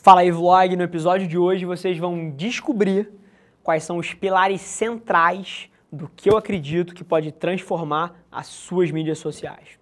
Fala aí, vlog! No episódio de hoje vocês vão descobrir quais são os pilares centrais do que eu acredito que pode transformar as suas mídias sociais.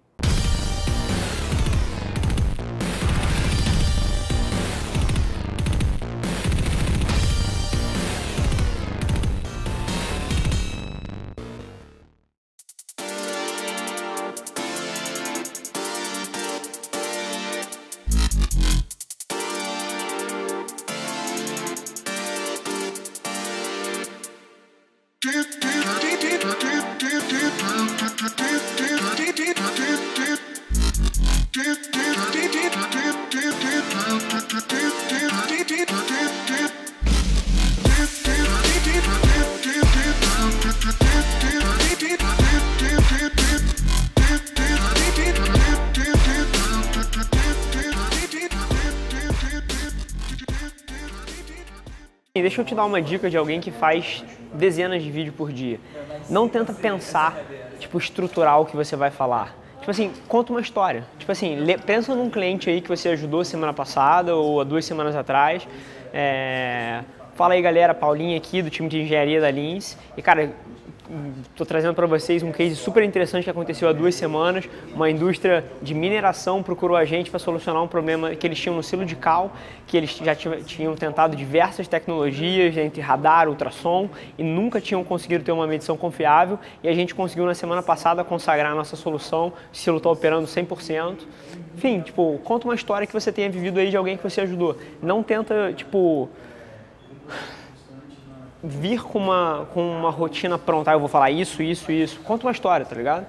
Deixa eu te dar uma dica de alguém que faz dezenas de vídeos por dia. Não tenta pensar, estruturar o que você vai falar. Conta uma história. Pensa num cliente aí que você ajudou semana passada ou há 2 semanas atrás. Fala aí, galera, Paulinha aqui do time de engenharia da Lins. E, cara, estou trazendo para vocês um case super interessante que aconteceu há 2 semanas. Uma indústria de mineração procurou a gente para solucionar um problema que eles tinham no silo de cal, que eles já tinham tentado diversas tecnologias, entre radar, ultrassom, e nunca tinham conseguido ter uma medição confiável. E a gente conseguiu na semana passada consagrar a nossa solução, o silo está operando 100%. Enfim, conta uma história que você tenha vivido aí de alguém que você ajudou. Não tenta, vir com uma rotina pronta, eu vou falar isso. Conta uma história, tá ligado?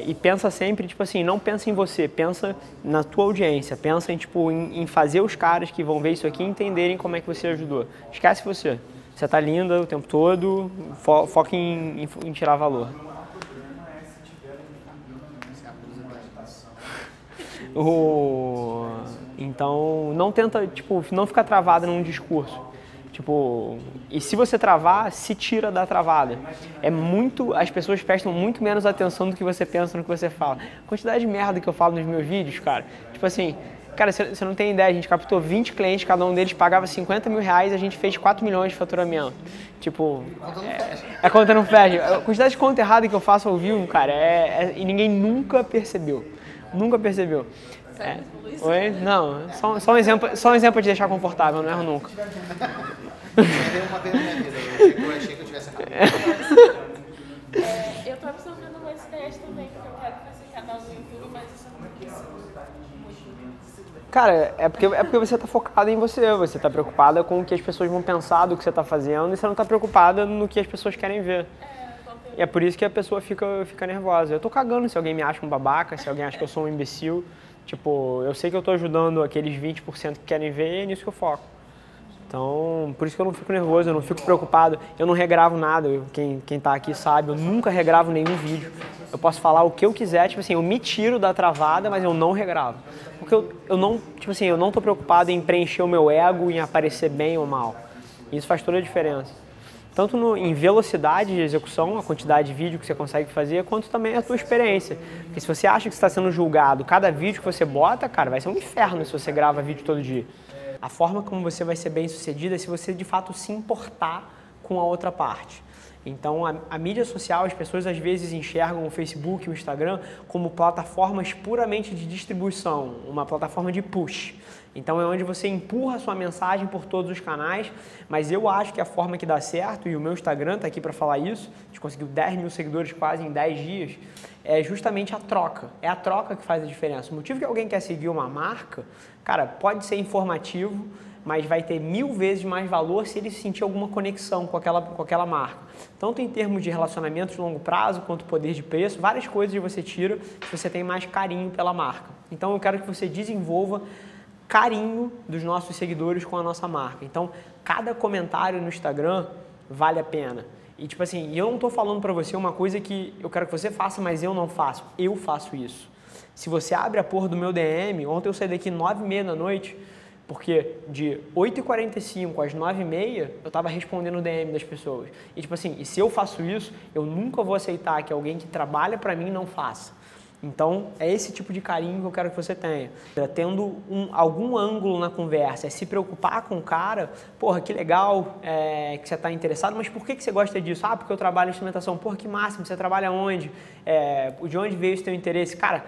E pensa sempre, não pensa em você, pensa na tua audiência, pensa em fazer os caras que vão ver isso aqui entenderem como é que você ajudou. Esquece você. Você tá linda o tempo todo, foca em tirar valor. Então, não tenta, não ficar travado num discurso. E se você travar, se tira da travada. As pessoas prestam muito menos atenção do que você pensa no que você fala. A quantidade de merda que eu falo nos meus vídeos, cara, cara, você não tem ideia, a gente captou 20 clientes, cada um deles pagava 50 mil reais e a gente fez 4 milhões de faturamento. A conta não fecha. A quantidade de conta errada que eu faço ao vivo, cara, e ninguém nunca percebeu. Nunca percebeu. Oi? Não, só um exemplo de deixar confortável, não erro nunca. Uma vez na minha vida, eu achei que eu tivesse acabado. Eu tô absorvendo umas ideias também, porque eu quero fazer canal no YouTube, mas isso não precisa muito. Cara, é porque você tá focado em você tá preocupada com o que as pessoas vão pensar do que você tá fazendo e você não tá preocupada no que as pessoas querem ver. E é por isso que a pessoa fica nervosa. Eu tô cagando se alguém me acha um babaca, se alguém acha que eu sou um imbecil. Eu sei que eu tô ajudando aqueles 20% que querem ver e é nisso que eu foco. Então, por isso que eu não fico nervoso, eu não fico preocupado, eu não regravo nada, quem tá aqui sabe, eu nunca regravo nenhum vídeo. Eu posso falar o que eu quiser, eu me tiro da travada, mas eu não regravo. Porque eu não tô preocupado em preencher o meu ego, em aparecer bem ou mal. Isso faz toda a diferença. Tanto em velocidade de execução, a quantidade de vídeo que você consegue fazer, quanto também a tua experiência. Porque se você acha que você está sendo julgado, cada vídeo que você bota, cara, vai ser um inferno se você grava vídeo todo dia. A forma como você vai ser bem sucedido é se você de fato se importar com a outra parte. Então, a mídia social, as pessoas às vezes enxergam o Facebook e o Instagram como plataformas puramente de distribuição, uma plataforma de push. Então, é onde você empurra a sua mensagem por todos os canais, mas eu acho que a forma que dá certo, e o meu Instagram está aqui para falar isso, a gente conseguiu 10 mil seguidores quase em 10 dias, é justamente a troca. É a troca que faz a diferença. O motivo que alguém quer seguir uma marca, cara, pode ser informativo, mas vai ter 1000 vezes mais valor se ele sentir alguma conexão com aquela marca. Tanto em termos de relacionamento de longo prazo, quanto poder de preço, várias coisas você tira se você tem mais carinho pela marca. Então eu quero que você desenvolva carinho dos nossos seguidores com a nossa marca. Então, cada comentário no Instagram vale a pena. E eu não estou falando para você uma coisa que eu quero que você faça, mas eu não faço. Eu faço isso. Se você abre a porra do meu DM, ontem eu saí daqui 9h30 da noite, porque de 8h45 às 9h30 eu estava respondendo o DM das pessoas. E e se eu faço isso, eu nunca vou aceitar que alguém que trabalha para mim não faça. Então, é esse tipo de carinho que eu quero que você tenha. Tendo algum ângulo na conversa, é se preocupar com o cara, porra, que legal que você está interessado, mas por que você gosta disso? Ah, porque eu trabalho em instrumentação. Porra, que máximo, você trabalha onde? De onde veio esse teu interesse? Cara,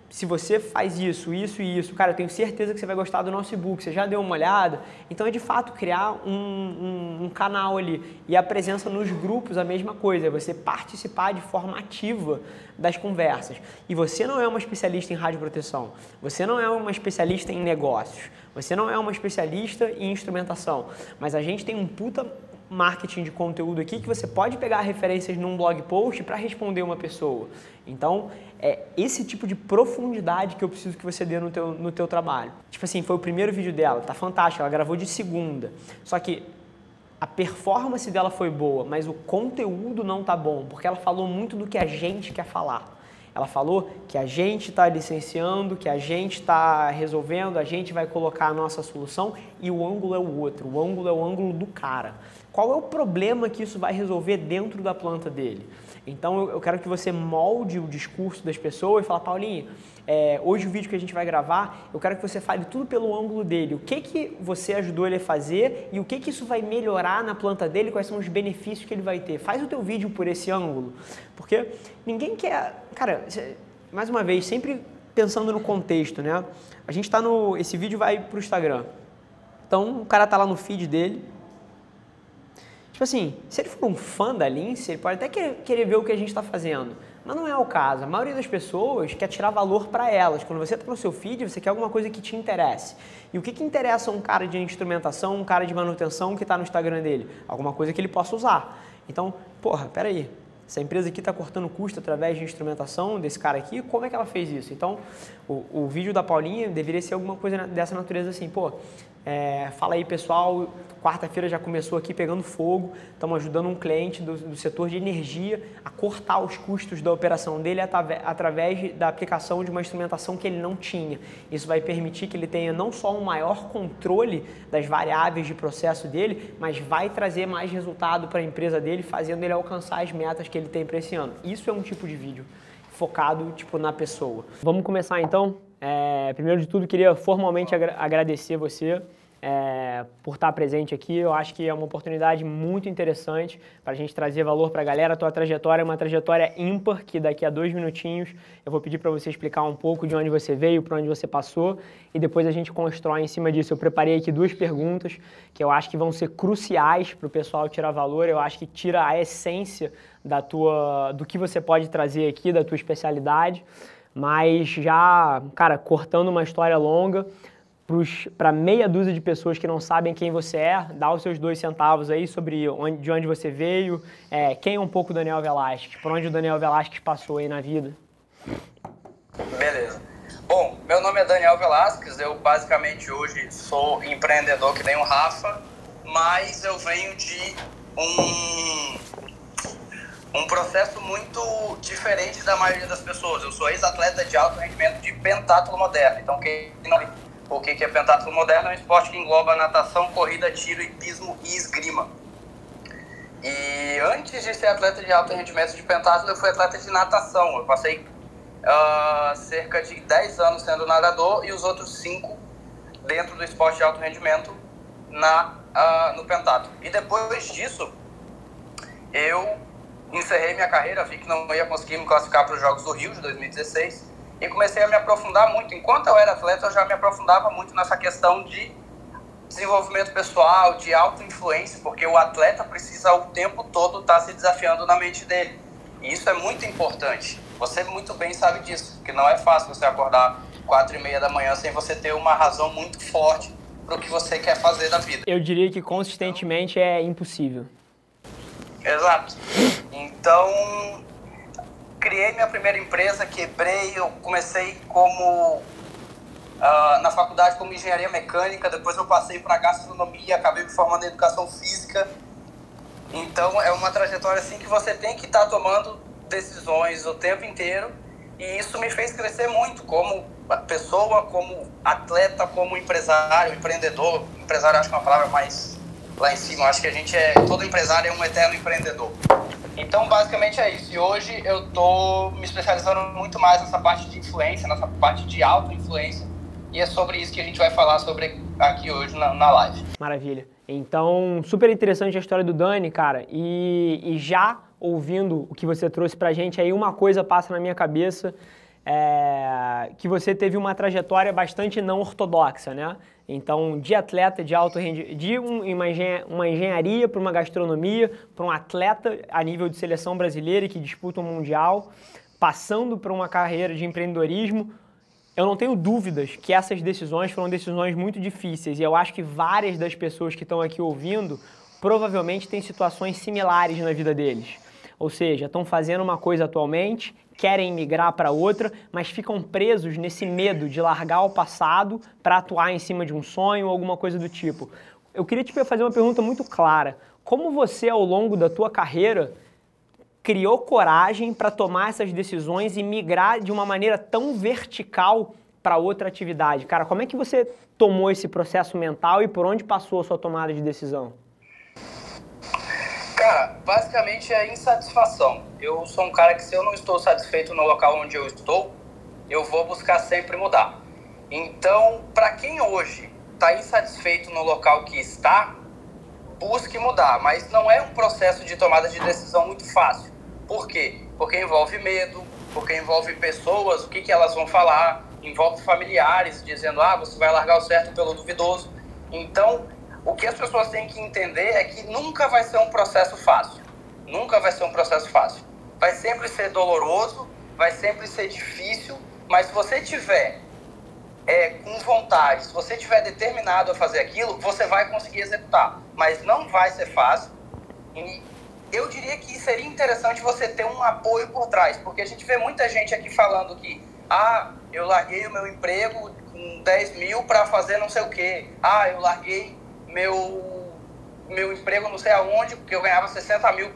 se você faz isso e isso, cara, eu tenho certeza que você vai gostar do nosso e-book, você já deu uma olhada? Então é de fato criar um canal ali. E a presença nos grupos, a mesma coisa, é você participar de forma ativa das conversas. E você não é uma especialista em radioproteção, você não é uma especialista em negócios, você não é uma especialista em instrumentação, mas a gente tem um puta marketing de conteúdo aqui que você pode pegar referências num blog post para responder uma pessoa. Então, é esse tipo de profundidade que eu preciso que você dê no teu trabalho. Tipo assim, foi o primeiro vídeo dela, tá fantástico, ela gravou de segunda. Só que a performance dela foi boa, mas o conteúdo não tá bom, porque ela falou muito do que a gente quer falar. Ela falou que a gente está licenciando, que a gente está resolvendo, a gente vai colocar a nossa solução e o ângulo é o outro, o ângulo é o ângulo do cara. Qual é o problema que isso vai resolver dentro da planta dele? Então eu quero que você molde o discurso das pessoas e fala, Paulinho, hoje o vídeo que a gente vai gravar, eu quero que você fale tudo pelo ângulo dele. O que você ajudou ele a fazer e o que isso vai melhorar na planta dele, quais são os benefícios que ele vai ter. Faz o teu vídeo por esse ângulo, porque ninguém quer... Cara, mais uma vez, sempre pensando no contexto, né? A gente tá esse vídeo vai pro Instagram. Então o cara tá lá no feed dele. Tipo assim, se ele for um fã da Lince, ele pode até querer ver o que a gente está fazendo, mas não é o caso. A maioria das pessoas quer tirar valor para elas. Quando você está no seu feed, você quer alguma coisa que te interesse. E o que interessa um cara de instrumentação, um cara de manutenção que está no Instagram dele? Alguma coisa que ele possa usar. Então, porra, peraí, essa empresa aqui está cortando custo através de instrumentação desse cara aqui, como é que ela fez isso? Então, o vídeo da Paulinha deveria ser alguma coisa dessa natureza assim, pô, fala aí pessoal, quarta-feira já começou aqui pegando fogo, estamos ajudando um cliente do setor de energia a cortar os custos da operação dele através da aplicação de uma instrumentação que ele não tinha. Isso vai permitir que ele tenha não só um maior controle das variáveis de processo dele, mas vai trazer mais resultado para a empresa dele, fazendo ele alcançar as metas que ele tem para esse ano. Isso é um tipo de vídeo focado na pessoa. Vamos começar então? Primeiro de tudo, queria formalmente agradecer você por estar presente aqui. Eu acho que é uma oportunidade muito interessante para a gente trazer valor para a galera. A tua trajetória é uma trajetória ímpar, que daqui a 2 minutinhos eu vou pedir para você explicar um pouco de onde você veio, para onde você passou, e depois a gente constrói em cima disso. Eu preparei aqui 2 perguntas que eu acho que vão ser cruciais para o pessoal tirar valor. Eu acho que tira a essência do que você pode trazer aqui, da tua especialidade. Mas já, cara, cortando uma história longa, para meia dúzia de pessoas que não sabem quem você é, dá os seus 2 centavos aí sobre de onde você veio, quem é um pouco o Daniel Velasquez, por onde o Daniel Velasquez passou aí na vida. Beleza. Bom, meu nome é Daniel Velasquez, eu basicamente hoje sou empreendedor que nem o Rafa, mas eu venho de um processo muito diferente da maioria das pessoas. Eu sou ex-atleta de alto rendimento de pentatlo moderno. Então, o que é pentatlo moderno? É um esporte que engloba natação, corrida, tiro, hipismo e esgrima. E antes de ser atleta de alto rendimento de pentatlo, eu fui atleta de natação. Eu passei cerca de 10 anos sendo nadador e os outros 5 dentro do esporte de alto rendimento no pentatlo. E depois disso, eu encerrei minha carreira, vi que não ia conseguir me classificar para os Jogos do Rio de 2016 e comecei a me aprofundar muito. Enquanto eu era atleta, eu já me aprofundava muito nessa questão de desenvolvimento pessoal, de auto-influência, porque o atleta precisa o tempo todo estar se desafiando na mente dele. E isso é muito importante. Você muito bem sabe disso, que não é fácil você acordar 4h30 da manhã sem você ter uma razão muito forte para o que você quer fazer da vida. Eu diria que consistentemente é impossível. Exato. Então, criei minha primeira empresa, quebrei, eu comecei na faculdade como engenharia mecânica, depois eu passei para gastronomia, acabei me formando em educação física. Então, é uma trajetória assim que você tem que estar tomando decisões o tempo inteiro, e isso me fez crescer muito como pessoa, como atleta, como empresário, empreendedor. Empresário acho que é uma palavra mais lá em cima, acho que todo empresário é um eterno empreendedor. Então, basicamente é isso. E hoje eu tô me especializando muito mais nessa parte de influência, nessa parte de auto-influência. E é sobre isso que a gente vai falar sobre aqui hoje na live. Maravilha. Então, super interessante a história do Dani, cara. E já ouvindo o que você trouxe pra gente, aí uma coisa passa na minha cabeça, que você teve uma trajetória bastante não ortodoxa, né? Então, de atleta de alto rendimento, de uma engenharia para uma gastronomia, para um atleta a nível de seleção brasileira que disputa um mundial, passando por uma carreira de empreendedorismo. Eu não tenho dúvidas que essas decisões foram decisões muito difíceis e eu acho que várias das pessoas que estão aqui ouvindo provavelmente têm situações similares na vida deles. Ou seja, estão fazendo uma coisa atualmente, querem migrar para outra, mas ficam presos nesse medo de largar o passado para atuar em cima de um sonho ou alguma coisa do tipo. Eu queria te fazer uma pergunta muito clara. Como você, ao longo da tua carreira, criou coragem para tomar essas decisões e migrar de uma maneira tão vertical para outra atividade? Cara, como é que você tomou esse processo mental e por onde passou a sua tomada de decisão? Cara, basicamente é insatisfação. Eu sou um cara que, se eu não estou satisfeito no local onde eu estou, eu vou buscar sempre mudar. Então, para quem hoje está insatisfeito no local que está, busque mudar, mas não é um processo de tomada de decisão muito fácil. Por quê? Porque envolve medo, porque envolve pessoas, o que elas vão falar, envolve familiares dizendo, você vai largar o certo pelo duvidoso. Então, o que as pessoas têm que entender é que nunca vai ser um processo fácil. Nunca vai ser um processo fácil. Vai sempre ser doloroso, vai sempre ser difícil, mas se você tiver com vontade, se você estiver determinado a fazer aquilo, você vai conseguir executar. Mas não vai ser fácil. E eu diria que seria interessante você ter um apoio por trás, porque a gente vê muita gente aqui falando que eu larguei o meu emprego com 10 mil para fazer não sei o quê. Eu larguei meu emprego não sei aonde, porque eu ganhava 60 mil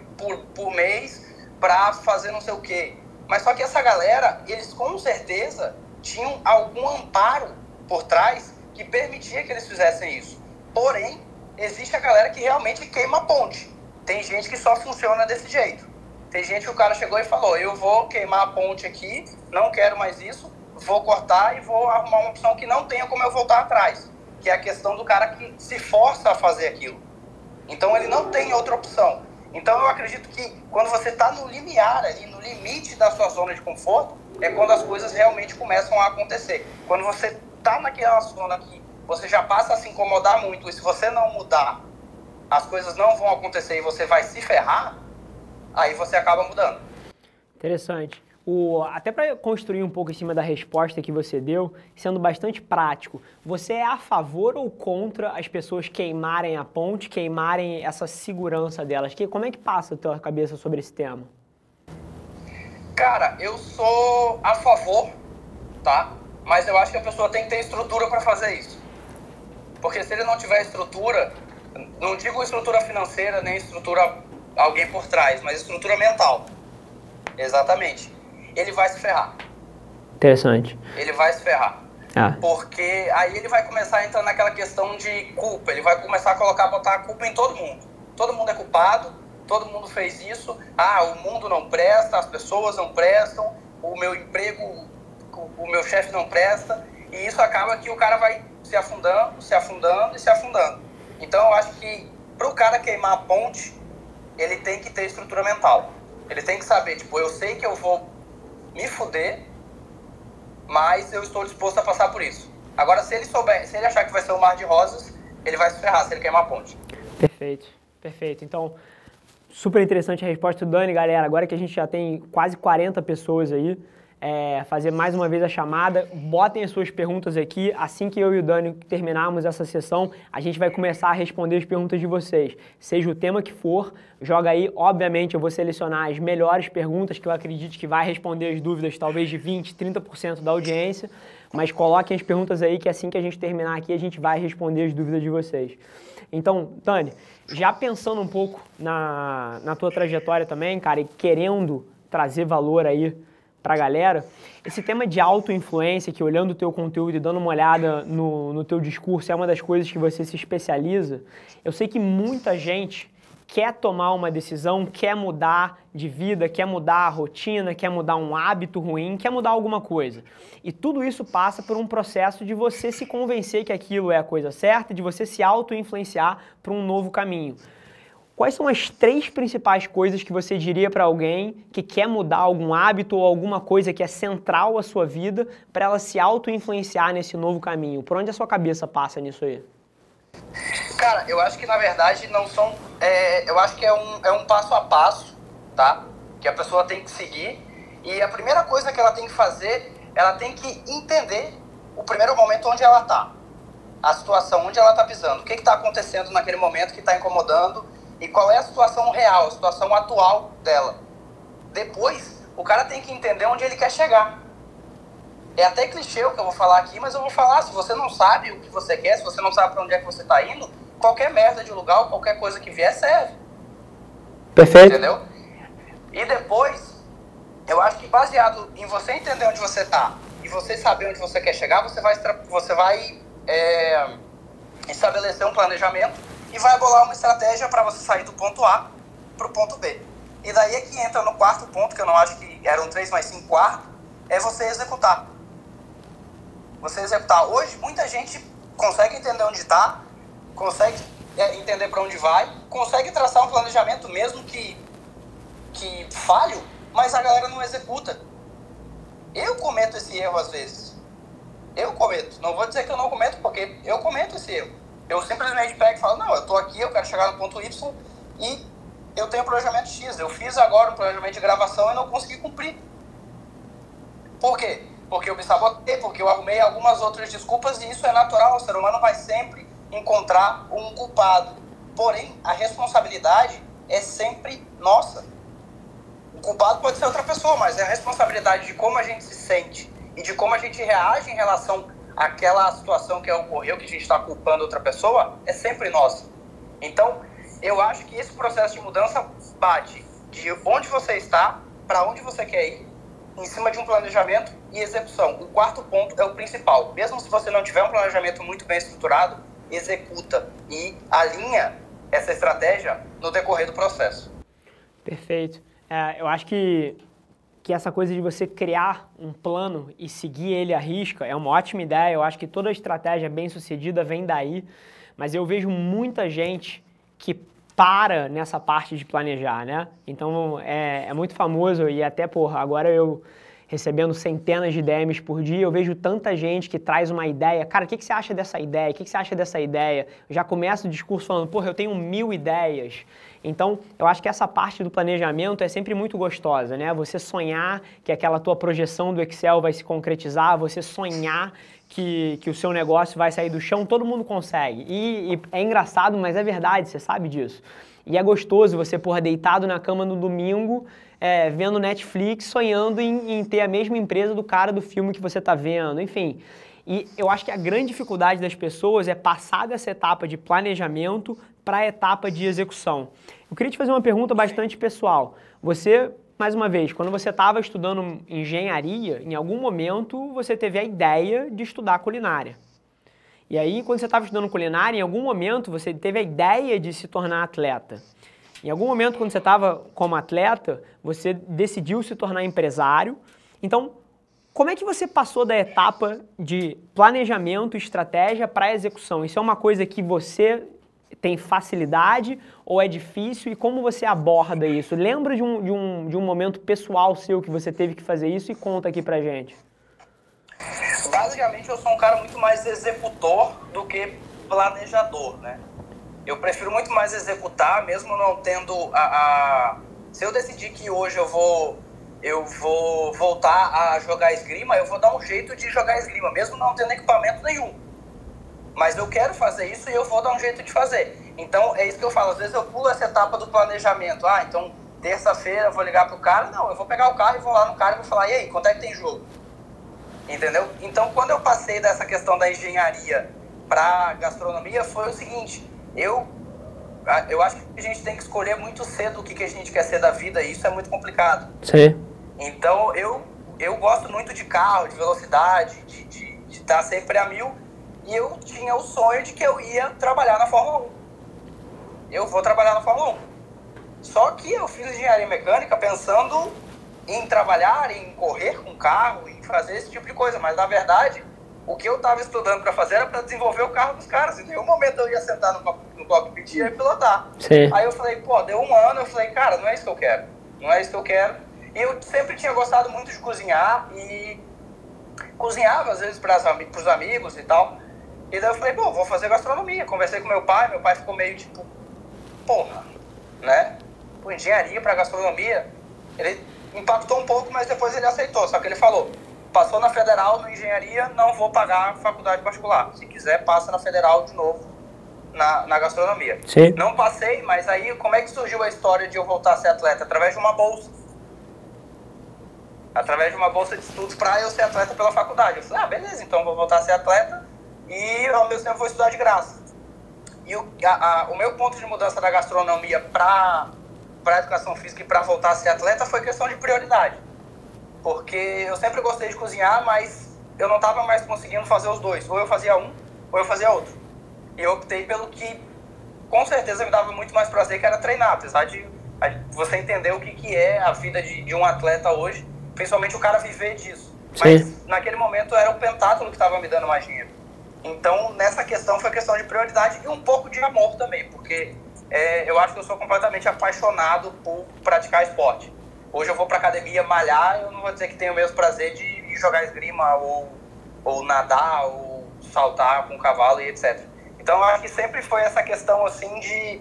por mês para fazer não sei o quê. Mas só que essa galera, eles com certeza tinham algum amparo por trás que permitia que eles fizessem isso. Porém, existe a galera que realmente queima a ponte. Tem gente que só funciona desse jeito. Tem gente que o cara chegou e falou, eu vou queimar a ponte aqui, não quero mais isso, vou cortar e vou arrumar uma opção que não tenha como eu voltar atrás. Que é a questão do cara que se força a fazer aquilo. Então ele não tem outra opção. Então eu acredito que quando você está no limiar ali, no limite da sua zona de conforto, é quando as coisas realmente começam a acontecer. Quando você está naquela zona que você já passa a se incomodar muito, e se você não mudar, as coisas não vão acontecer e você vai se ferrar, aí você acaba mudando. Interessante. Até para construir um pouco em cima da resposta que você deu, sendo bastante prático, você é a favor ou contra as pessoas queimarem a ponte, queimarem essa segurança delas? Como é que passa a tua cabeça sobre esse tema? Cara, eu sou a favor, tá? Mas eu acho que a pessoa tem que ter estrutura para fazer isso. Porque se ele não tiver estrutura, não digo estrutura financeira, nem estrutura alguém por trás, mas estrutura mental. Exatamente. Ele vai se ferrar. Interessante. Ele vai se ferrar. Porque aí ele vai começar a entrar naquela questão de culpa. Ele vai começar a botar a culpa em todo mundo. Todo mundo é culpado, todo mundo fez isso. O mundo não presta, as pessoas não prestam, o meu emprego, o meu chefe não presta. E isso acaba que o cara vai se afundando, se afundando e se afundando. Então eu acho que para o cara queimar a ponte, ele tem que ter estrutura mental. Ele tem que saber, eu sei que eu vou me fuder, mas eu estou disposto a passar por isso. Agora, se ele achar que vai ser um mar de rosas, ele vai se ferrar se ele queimar a ponte. Perfeito, perfeito. Então, super interessante a resposta do Dani, galera. Agora que a gente já tem quase 40 pessoas aí, fazer mais uma vez a chamada, botem as suas perguntas aqui. Assim que eu e o Dani terminarmos essa sessão, a gente vai começar a responder as perguntas de vocês. Seja o tema que for, joga aí. Obviamente eu vou selecionar as melhores perguntas que eu acredito que vai responder as dúvidas talvez de 20%, 30% da audiência, mas coloquem as perguntas aí que assim que a gente terminar aqui, a gente vai responder as dúvidas de vocês. Então, Dani, já pensando um pouco na tua trajetória também, cara, e querendo trazer valor aí pra galera, esse tema de auto-influência, que olhando o teu conteúdo e dando uma olhada no teu discurso, é uma das coisas que você se especializa. Eu sei que muita gente quer tomar uma decisão, quer mudar de vida, quer mudar a rotina, quer mudar um hábito ruim, quer mudar alguma coisa. E tudo isso passa por um processo de você se convencer que aquilo é a coisa certa, de você se auto-influenciar para um novo caminho. Quais são as 3 principais coisas que você diria para alguém que quer mudar algum hábito ou alguma coisa que é central à sua vida para ela se auto-influenciar nesse novo caminho? Por onde a sua cabeça passa nisso aí? Cara, eu acho que na verdade não são... eu acho que é um passo a passo, tá? Que a pessoa tem que seguir. E a primeira coisa que ela tem que fazer, ela tem que entender o primeiro momento onde ela tá. A situação, onde ela tá pisando. O que está acontecendo naquele momento que está incomodando. E qual é a situação real, a situação atual dela. Depois, o cara tem que entender onde ele quer chegar. É até clichê o que eu vou falar aqui, mas eu vou falar, se você não sabe o que você quer, se você não sabe para onde é que você está indo, qualquer merda de lugar ou qualquer coisa que vier serve. Perfeito. Entendeu? E depois, eu acho que baseado em você entender onde você está e você saber onde você quer chegar, você vai estabelecer um planejamento e vai bolar uma estratégia para você sair do ponto A para o ponto B. E daí é que entra no 4º ponto, que eu não acho que eram 3, mas sim 4º, é você executar. Você executar. Hoje, muita gente consegue entender onde está, consegue entender para onde vai, consegue traçar um planejamento mesmo que falho, mas a galera não executa. Eu cometo esse erro às vezes. Eu cometo. Não vou dizer que eu não cometo, porque eu cometo esse erro. Eu simplesmente pego e falo, não, eu tô aqui, eu quero chegar no ponto Y e eu tenho um planejamento X. Eu fiz agora um planejamento de gravação e não consegui cumprir. Por quê? Porque eu me sabotei, porque eu arrumei algumas outras desculpas e isso é natural. O ser humano vai sempre encontrar um culpado. Porém, a responsabilidade é sempre nossa. O culpado pode ser outra pessoa, mas é a responsabilidade de como a gente se sente e de como a gente reage em relação àquela situação que ocorreu, que a gente está culpando outra pessoa, é sempre nossa. Então, eu acho que esse processo de mudança bate de onde você está, para onde você quer ir, em cima de um planejamento e execução. O 4º ponto é o principal. Mesmo se você não tiver um planejamento muito bem estruturado, executa e alinha essa estratégia no decorrer do processo. Perfeito. Eu acho que essa coisa de você criar um plano e seguir ele à risca é uma ótima ideia. Eu acho que toda estratégia bem-sucedida vem daí, mas eu vejo muita gente que para nessa parte de planejar, né? Então é muito famoso e até, agora eu recebendo centenas de DMs por dia, eu vejo tanta gente que traz uma ideia. Cara, o que você acha dessa ideia? O que você acha dessa ideia? Eu já começo o discurso falando, eu tenho 1000 ideias. Então, eu acho que essa parte do planejamento é sempre muito gostosa, né? Você sonhar que aquela tua projeção do Excel vai se concretizar, você sonhar que o seu negócio vai sair do chão, todo mundo consegue. E é engraçado, mas é verdade, você sabe disso. E é gostoso você, deitado na cama no domingo, vendo Netflix, sonhando em ter a mesma empresa do cara do filme que você está vendo, enfim. E eu acho que a grande dificuldade das pessoas é passar dessa etapa de planejamento para a etapa de execução. Eu queria te fazer uma pergunta bastante pessoal. Você, mais uma vez, quando você estava estudando engenharia, em algum momento você teve a ideia de estudar culinária. E aí, quando você estava estudando culinária, em algum momento você teve a ideia de se tornar atleta. Em algum momento, quando você estava como atleta, você decidiu se tornar empresário. Então, como é que você passou da etapa de planejamento, estratégia para a execução? Isso é uma coisa que você tem facilidade ou é difícil? E como você aborda isso? Lembra de um momento pessoal seu que você teve que fazer isso e conta aqui pra gente. Basicamente, eu sou um cara muito mais executor do que planejador, né? Eu prefiro muito mais executar, mesmo não tendo Se eu decidir que hoje eu vou voltar a jogar esgrima, eu vou dar um jeito de jogar esgrima, mesmo não tendo equipamento nenhum. Mas eu quero fazer isso e eu vou dar um jeito de fazer. Então, é isso que eu falo. Às vezes eu pulo essa etapa do planejamento. Então, terça-feira eu vou ligar pro cara. Não, eu vou pegar o carro e vou lá no cara e vou falar, e aí, quanto é que tem jogo? Entendeu? Então, quando eu passei dessa questão da engenharia para gastronomia, foi o seguinte. Eu acho que a gente tem que escolher muito cedo o que a gente quer ser da vida, e isso é muito complicado. Sim. Então, eu gosto muito de carro, de velocidade, de estar sempre a 1000, e eu tinha o sonho de que eu ia trabalhar na Fórmula 1. Eu vou trabalhar na Fórmula 1. Só que eu fiz engenharia mecânica pensando em trabalhar, em correr com carro, em fazer esse tipo de coisa. Mas, na verdade, o que eu estava estudando para fazer era para desenvolver o carro dos caras. Em nenhum momento eu ia sentar no cockpit e ia pilotar. Sim. Aí eu falei, pô, deu um ano, eu falei, cara, não é isso que eu quero. Não é isso que eu quero. E eu sempre tinha gostado muito de cozinhar e cozinhava, às vezes, para os amigos e tal. E daí eu falei, pô, vou fazer gastronomia. Conversei com meu pai ficou meio tipo, porra, né? Pô, engenharia para gastronomia. Ele impactou um pouco, mas depois ele aceitou. Só que ele falou, passou na federal, no engenharia, não vou pagar faculdade particular. Se quiser, passa na federal de novo, na gastronomia. Sim. Não passei, mas aí como é que surgiu a história de eu voltar a ser atleta? Através de uma bolsa. Através de uma bolsa de estudos para eu ser atleta pela faculdade. Eu falei, beleza, então vou voltar a ser atleta e ao mesmo tempo vou estudar de graça. E o meu ponto de mudança da gastronomia para educação física e para voltar a ser atleta foi questão de prioridade. Porque eu sempre gostei de cozinhar, mas eu não estava mais conseguindo fazer os dois. Ou eu fazia um, ou eu fazia outro. E eu optei pelo que, com certeza, me dava muito mais prazer, que era treinar. Apesar de você entender o que é a vida de um atleta hoje, principalmente o cara viver disso. Sim. Mas naquele momento era o pentatlo que estava me dando mais dinheiro. Então, nessa questão foi questão de prioridade e um pouco de amor também, porque eu acho que eu sou completamente apaixonado por praticar esporte. Hoje eu vou pra academia malhar, eu não vou dizer que tenho o mesmo prazer de ir jogar esgrima ou nadar ou saltar com o cavalo e etc. Então, eu acho que sempre foi essa questão assim de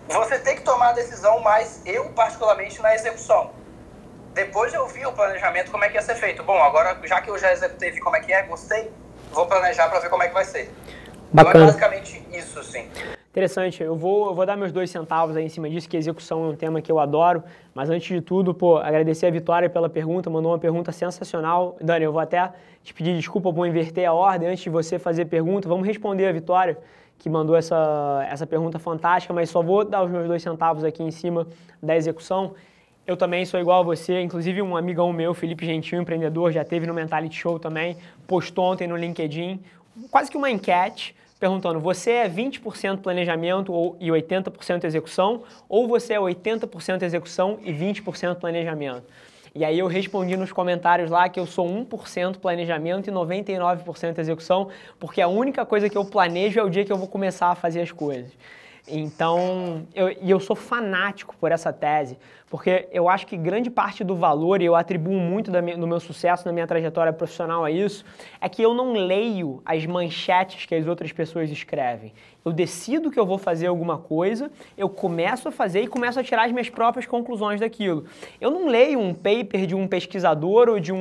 você ter que tomar a decisão, mas eu particularmente na execução. Depois eu vi o planejamento, como é que ia ser feito. Bom, agora já que eu já executei, vi como é que é, gostei, vou planejar para ver como é que vai ser. Bacana. Então é basicamente isso, sim. Interessante, eu vou dar meus 2 centavos aí em cima disso, que execução é um tema que eu adoro, mas antes de tudo, agradecer a Vitória pela pergunta, mandou uma pergunta sensacional. Dani, eu vou até te pedir desculpa, vou inverter a ordem, antes de você fazer pergunta, vamos responder a Vitória, que mandou essa pergunta fantástica, mas só vou dar os meus 2 centavos aqui em cima da execução. Eu também sou igual a você, inclusive um amigão meu, Felipe Gentil, empreendedor, já teve no Mentality Show também, postou ontem no LinkedIn, quase que uma enquete, perguntando, você é 20% planejamento e 80% execução, ou você é 80% execução e 20% planejamento? E aí eu respondi nos comentários lá que eu sou 1% planejamento e 99% execução, porque a única coisa que eu planejo é o dia que eu vou começar a fazer as coisas. Então, eu sou fanático por essa tese, porque eu acho que grande parte do valor, e eu atribuo muito do meu sucesso na minha trajetória profissional a isso, é que eu não leio as manchetes que as outras pessoas escrevem. Eu decido que eu vou fazer alguma coisa, eu começo a fazer e começo a tirar as minhas próprias conclusões daquilo. Eu não leio um paper de um pesquisador ou de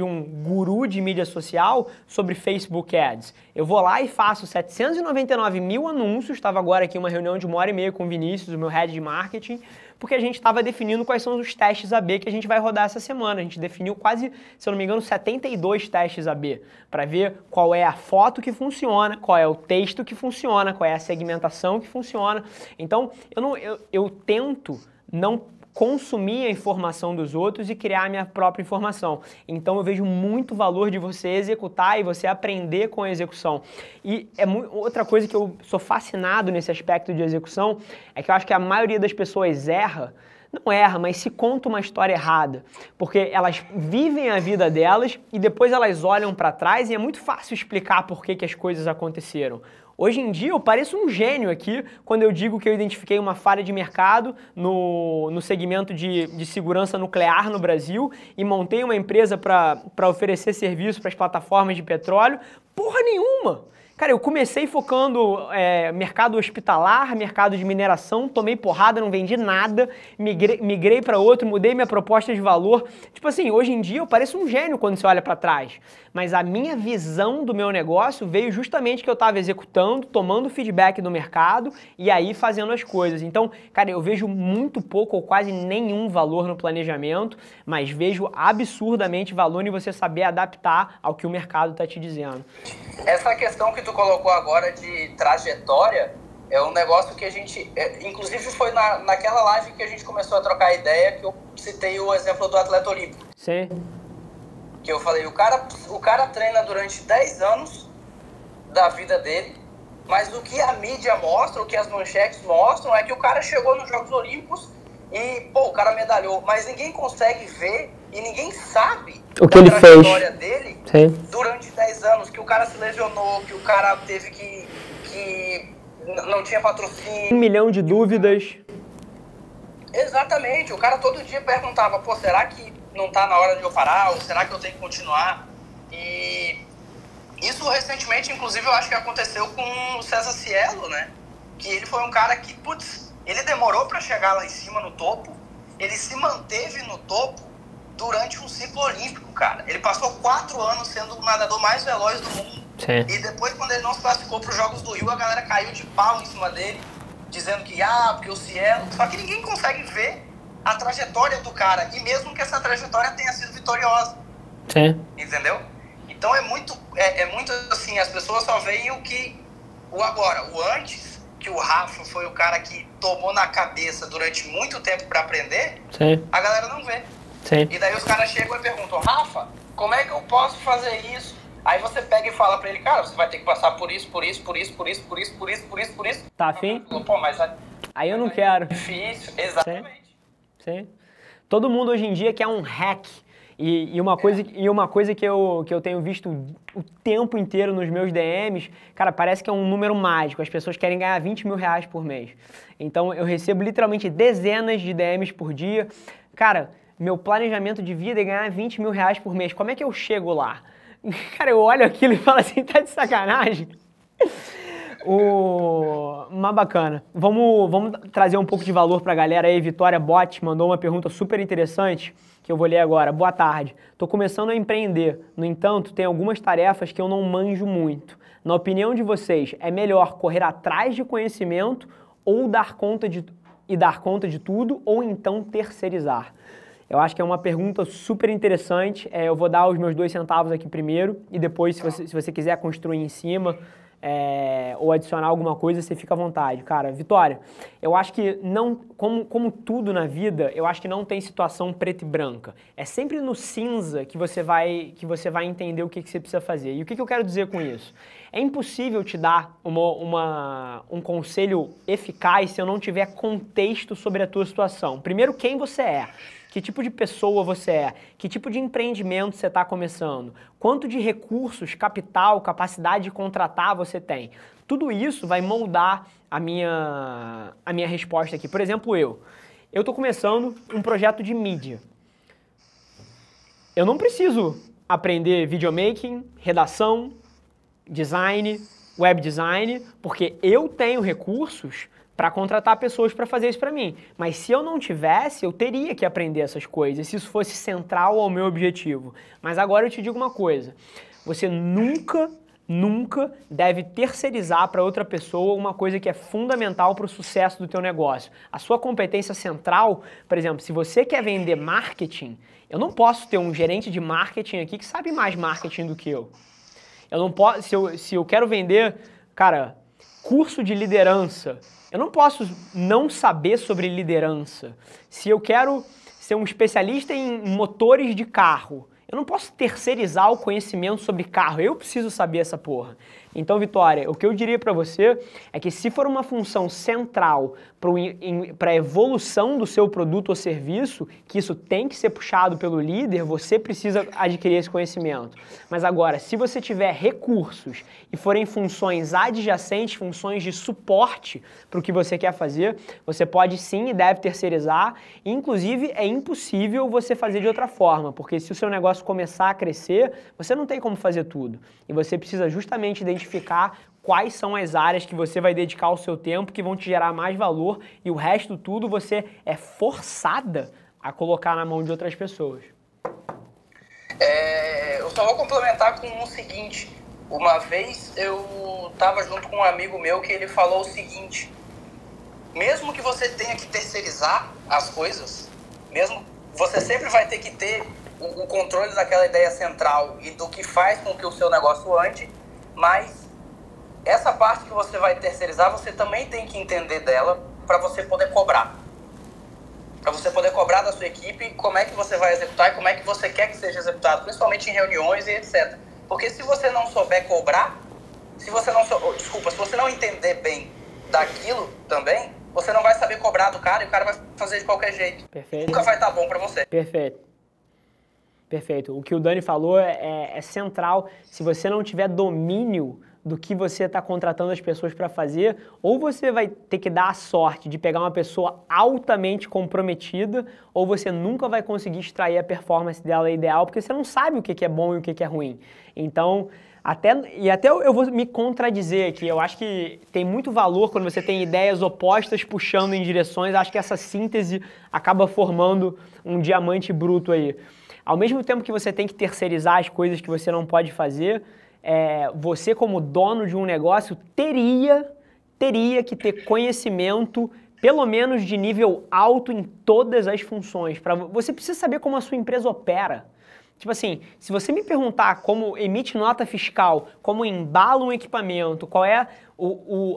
um guru de mídia social sobre Facebook Ads. Eu vou lá e faço 799 mil anúncios, estava agora aqui uma reunião de 1h30 com o Vinícius, o meu head de marketing, porque a gente estava definindo quais são os testes AB que a gente vai rodar essa semana. A gente definiu quase, se eu não me engano, 72 testes AB, para ver qual é a foto que funciona, qual é o texto que funciona, qual é a segmentação que funciona. Então, eu tento não consumir a informação dos outros e criar a minha própria informação. Então eu vejo muito valor de você executar e você aprender com a execução. E outra coisa que eu sou fascinado nesse aspecto de execução é que eu acho que a maioria das pessoas não erra, mas se conta uma história errada, porque elas vivem a vida delas e depois elas olham para trás e é muito fácil explicar por que as coisas aconteceram. Hoje em dia eu pareço um gênio aqui quando eu digo que eu identifiquei uma falha de mercado no segmento de segurança nuclear no Brasil e montei uma empresa para oferecer serviço para as plataformas de petróleo. Porra nenhuma! Cara, eu comecei focando mercado hospitalar, mercado de mineração, tomei porrada, não vendi nada, migrei para outro, mudei minha proposta de valor. Tipo assim, hoje em dia eu pareço um gênio quando você olha para trás. Mas a minha visão do meu negócio veio justamente que eu estava executando, tomando feedback do mercado e aí fazendo as coisas. Então, cara, eu vejo muito pouco ou quase nenhum valor no planejamento, mas vejo absurdamente valor em você saber adaptar ao que o mercado está te dizendo. Essa questão que tu colocou agora de trajetória é um negócio que a gente... inclusive foi naquela live que a gente começou a trocar ideia que eu citei o exemplo do atleta olímpico. Sim. Que eu falei, o cara treina durante 10 anos da vida dele, Mas o que a mídia mostra, o que as manchetes mostram é que o cara chegou nos Jogos Olímpicos e, pô, o cara medalhou. Mas ninguém consegue ver e ninguém sabe o que ele fez. Trajetória dele Sim. Durante 10 anos, que o cara se lesionou, que o cara teve que não tinha patrocínio. 1 milhão de dúvidas. Exatamente, o cara todo dia perguntava, pô, será que não tá na hora de eu parar? Ou será que eu tenho que continuar? E isso recentemente, inclusive, eu acho que aconteceu com o César Cielo, né? Que ele foi um cara que, putz, ele demorou pra chegar lá em cima no topo, ele se manteve no topo durante um ciclo olímpico, cara. Ele passou 4 anos sendo o nadador mais veloz do mundo. Sim. E depois, quando ele não se classificou pros Jogos do Rio, a galera caiu de pau em cima dele, dizendo que, porque o Cielo... Só que ninguém consegue ver a trajetória do cara, e mesmo que essa trajetória tenha sido vitoriosa. Sim. Entendeu? Então é muito assim, as pessoas só veem o agora, o antes, que o Rafa foi o cara que tomou na cabeça durante muito tempo para aprender. Sim. A galera não vê. Sim. E daí os caras chegam e perguntam, Rafa, como é que eu posso fazer isso? Aí você pega e fala pra ele, cara, você vai ter que passar por isso. Tá afim? Pô, mas aí eu não quero. Difícil, exatamente. Sim. Todo mundo hoje em dia quer um hack. E uma coisa que eu tenho visto o tempo inteiro nos meus DMs, cara, parece que é um número mágico. As pessoas querem ganhar 20 mil reais por mês. Então eu recebo literalmente dezenas de DMs por dia. Cara, meu planejamento de vida é ganhar 20 mil reais por mês. Como é que eu chego lá? Cara, eu olho aquilo e falo assim, tá de sacanagem? Mas bacana. Vamos trazer um pouco de valor pra galera aí. Vitória Bot mandou uma pergunta super interessante que eu vou ler agora. Boa tarde. Tô começando a empreender. No entanto, tem algumas tarefas que eu não manjo muito. Na opinião de vocês, é melhor correr atrás de conhecimento ou dar conta de tudo, ou então terceirizar? Eu acho que é uma pergunta super interessante. Eu vou dar os meus 2 centavos aqui primeiro e depois, se você quiser construir em cima ou adicionar alguma coisa, você fica à vontade. Cara, Vitória, eu acho que não, como tudo na vida, eu acho que não tem situação preta e branca. É sempre no cinza que você vai entender o que você precisa fazer. E o que eu quero dizer com isso? É impossível te dar um conselho eficaz se eu não tiver contexto sobre a tua situação. Primeiro, quem você é. Que tipo de pessoa você é? Que tipo de empreendimento você está começando? Quanto de recursos, capital, capacidade de contratar você tem? Tudo isso vai moldar a minha resposta aqui. Por exemplo, eu estou começando um projeto de mídia. Eu não preciso aprender videomaking, redação, design, web design, porque eu tenho recursos para contratar pessoas para fazer isso para mim. Mas se eu não tivesse, eu teria que aprender essas coisas, se isso fosse central ao meu objetivo. Mas agora eu te digo uma coisa, você nunca deve terceirizar para outra pessoa uma coisa que é fundamental para o sucesso do teu negócio. A sua competência central, por exemplo, se você quer vender marketing, eu não posso ter um gerente de marketing aqui que sabe mais marketing do que eu. Eu não posso, se eu quero vender, cara, curso de liderança, eu não posso não saber sobre liderança. Se eu quero ser um especialista em motores de carro, eu não posso terceirizar o conhecimento sobre carro. Eu preciso saber essa porra. Então, Vitória, o que eu diria para você é que se for uma função central para a evolução do seu produto ou serviço, que isso tem que ser puxado pelo líder, você precisa adquirir esse conhecimento. Mas agora, se você tiver recursos e forem funções adjacentes, funções de suporte para o que você quer fazer, você pode sim e deve terceirizar. Inclusive, é impossível você fazer de outra forma, porque se o seu negócio começar a crescer, você não tem como fazer tudo. E você precisa justamente identificar quais são as áreas que você vai dedicar o seu tempo, que vão te gerar mais valor, e o resto tudo você é forçada a colocar na mão de outras pessoas. Eu só vou complementar com o seguinte. Uma vez eu estava junto com um amigo meu que ele falou o seguinte: mesmo que você tenha que terceirizar as coisas, mesmo você sempre vai ter que ter o controle daquela ideia central e do que faz com que o seu negócio ande, mas essa parte que você vai terceirizar, você também tem que entender dela para você poder cobrar. Para você poder cobrar da sua equipe como é que você vai executar e como é que você quer que seja executado, principalmente em reuniões e etc. Porque se você não souber cobrar, se você não entender bem daquilo também, você não vai saber cobrar do cara e o cara vai fazer de qualquer jeito. Perfeito. Nunca vai estar bom para você. Perfeito. Perfeito. O que o Dani falou é central. Se você não tiver domínio do que você está contratando as pessoas para fazer, ou você vai ter que dar a sorte de pegar uma pessoa altamente comprometida, ou você nunca vai conseguir extrair a performance dela ideal, porque você não sabe o que é bom e o que é ruim. Então, até eu vou me contradizer aqui, eu acho que tem muito valor quando você tem ideias opostas puxando em direções, acho que essa síntese acaba formando um diamante bruto aí. Ao mesmo tempo que você tem que terceirizar as coisas que você não pode fazer, você como dono de um negócio teria que ter conhecimento, pelo menos de nível alto em todas as funções. Você precisa saber como a sua empresa opera. Tipo assim, se você me perguntar como emite nota fiscal, como embala um equipamento, qual é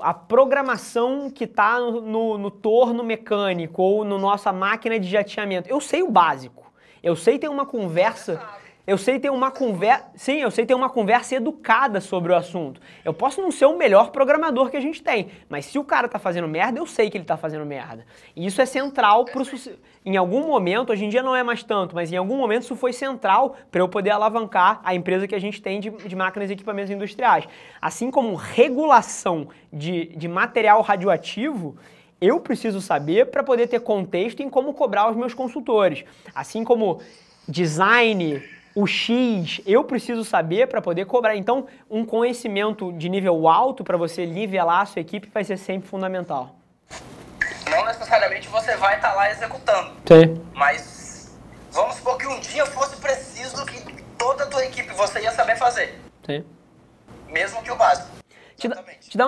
a programação que está no torno mecânico ou na nossa máquina de jateamento, eu sei o básico. Eu sei ter uma conversa... Eu sei ter uma conversa educada sobre o assunto. Eu posso não ser o melhor programador que a gente tem, mas se o cara tá fazendo merda, eu sei que ele tá fazendo merda. E isso é central pro sucesso. Em algum momento, hoje em dia não é mais tanto, mas em algum momento isso foi central para eu poder alavancar a empresa que a gente tem de máquinas e equipamentos industriais. Assim como regulação de material radioativo, eu preciso saber para poder ter contexto em como cobrar os meus consultores. Assim como design... O X, eu preciso saber para poder cobrar. Então, um conhecimento de nível alto para você nivelar a sua equipe vai ser sempre fundamental. Não necessariamente você vai estar lá executando. Sim. Mas vamos supor que um dia fosse preciso que toda a tua equipe você ia saber fazer. Sim. Mesmo que o básico. Te dar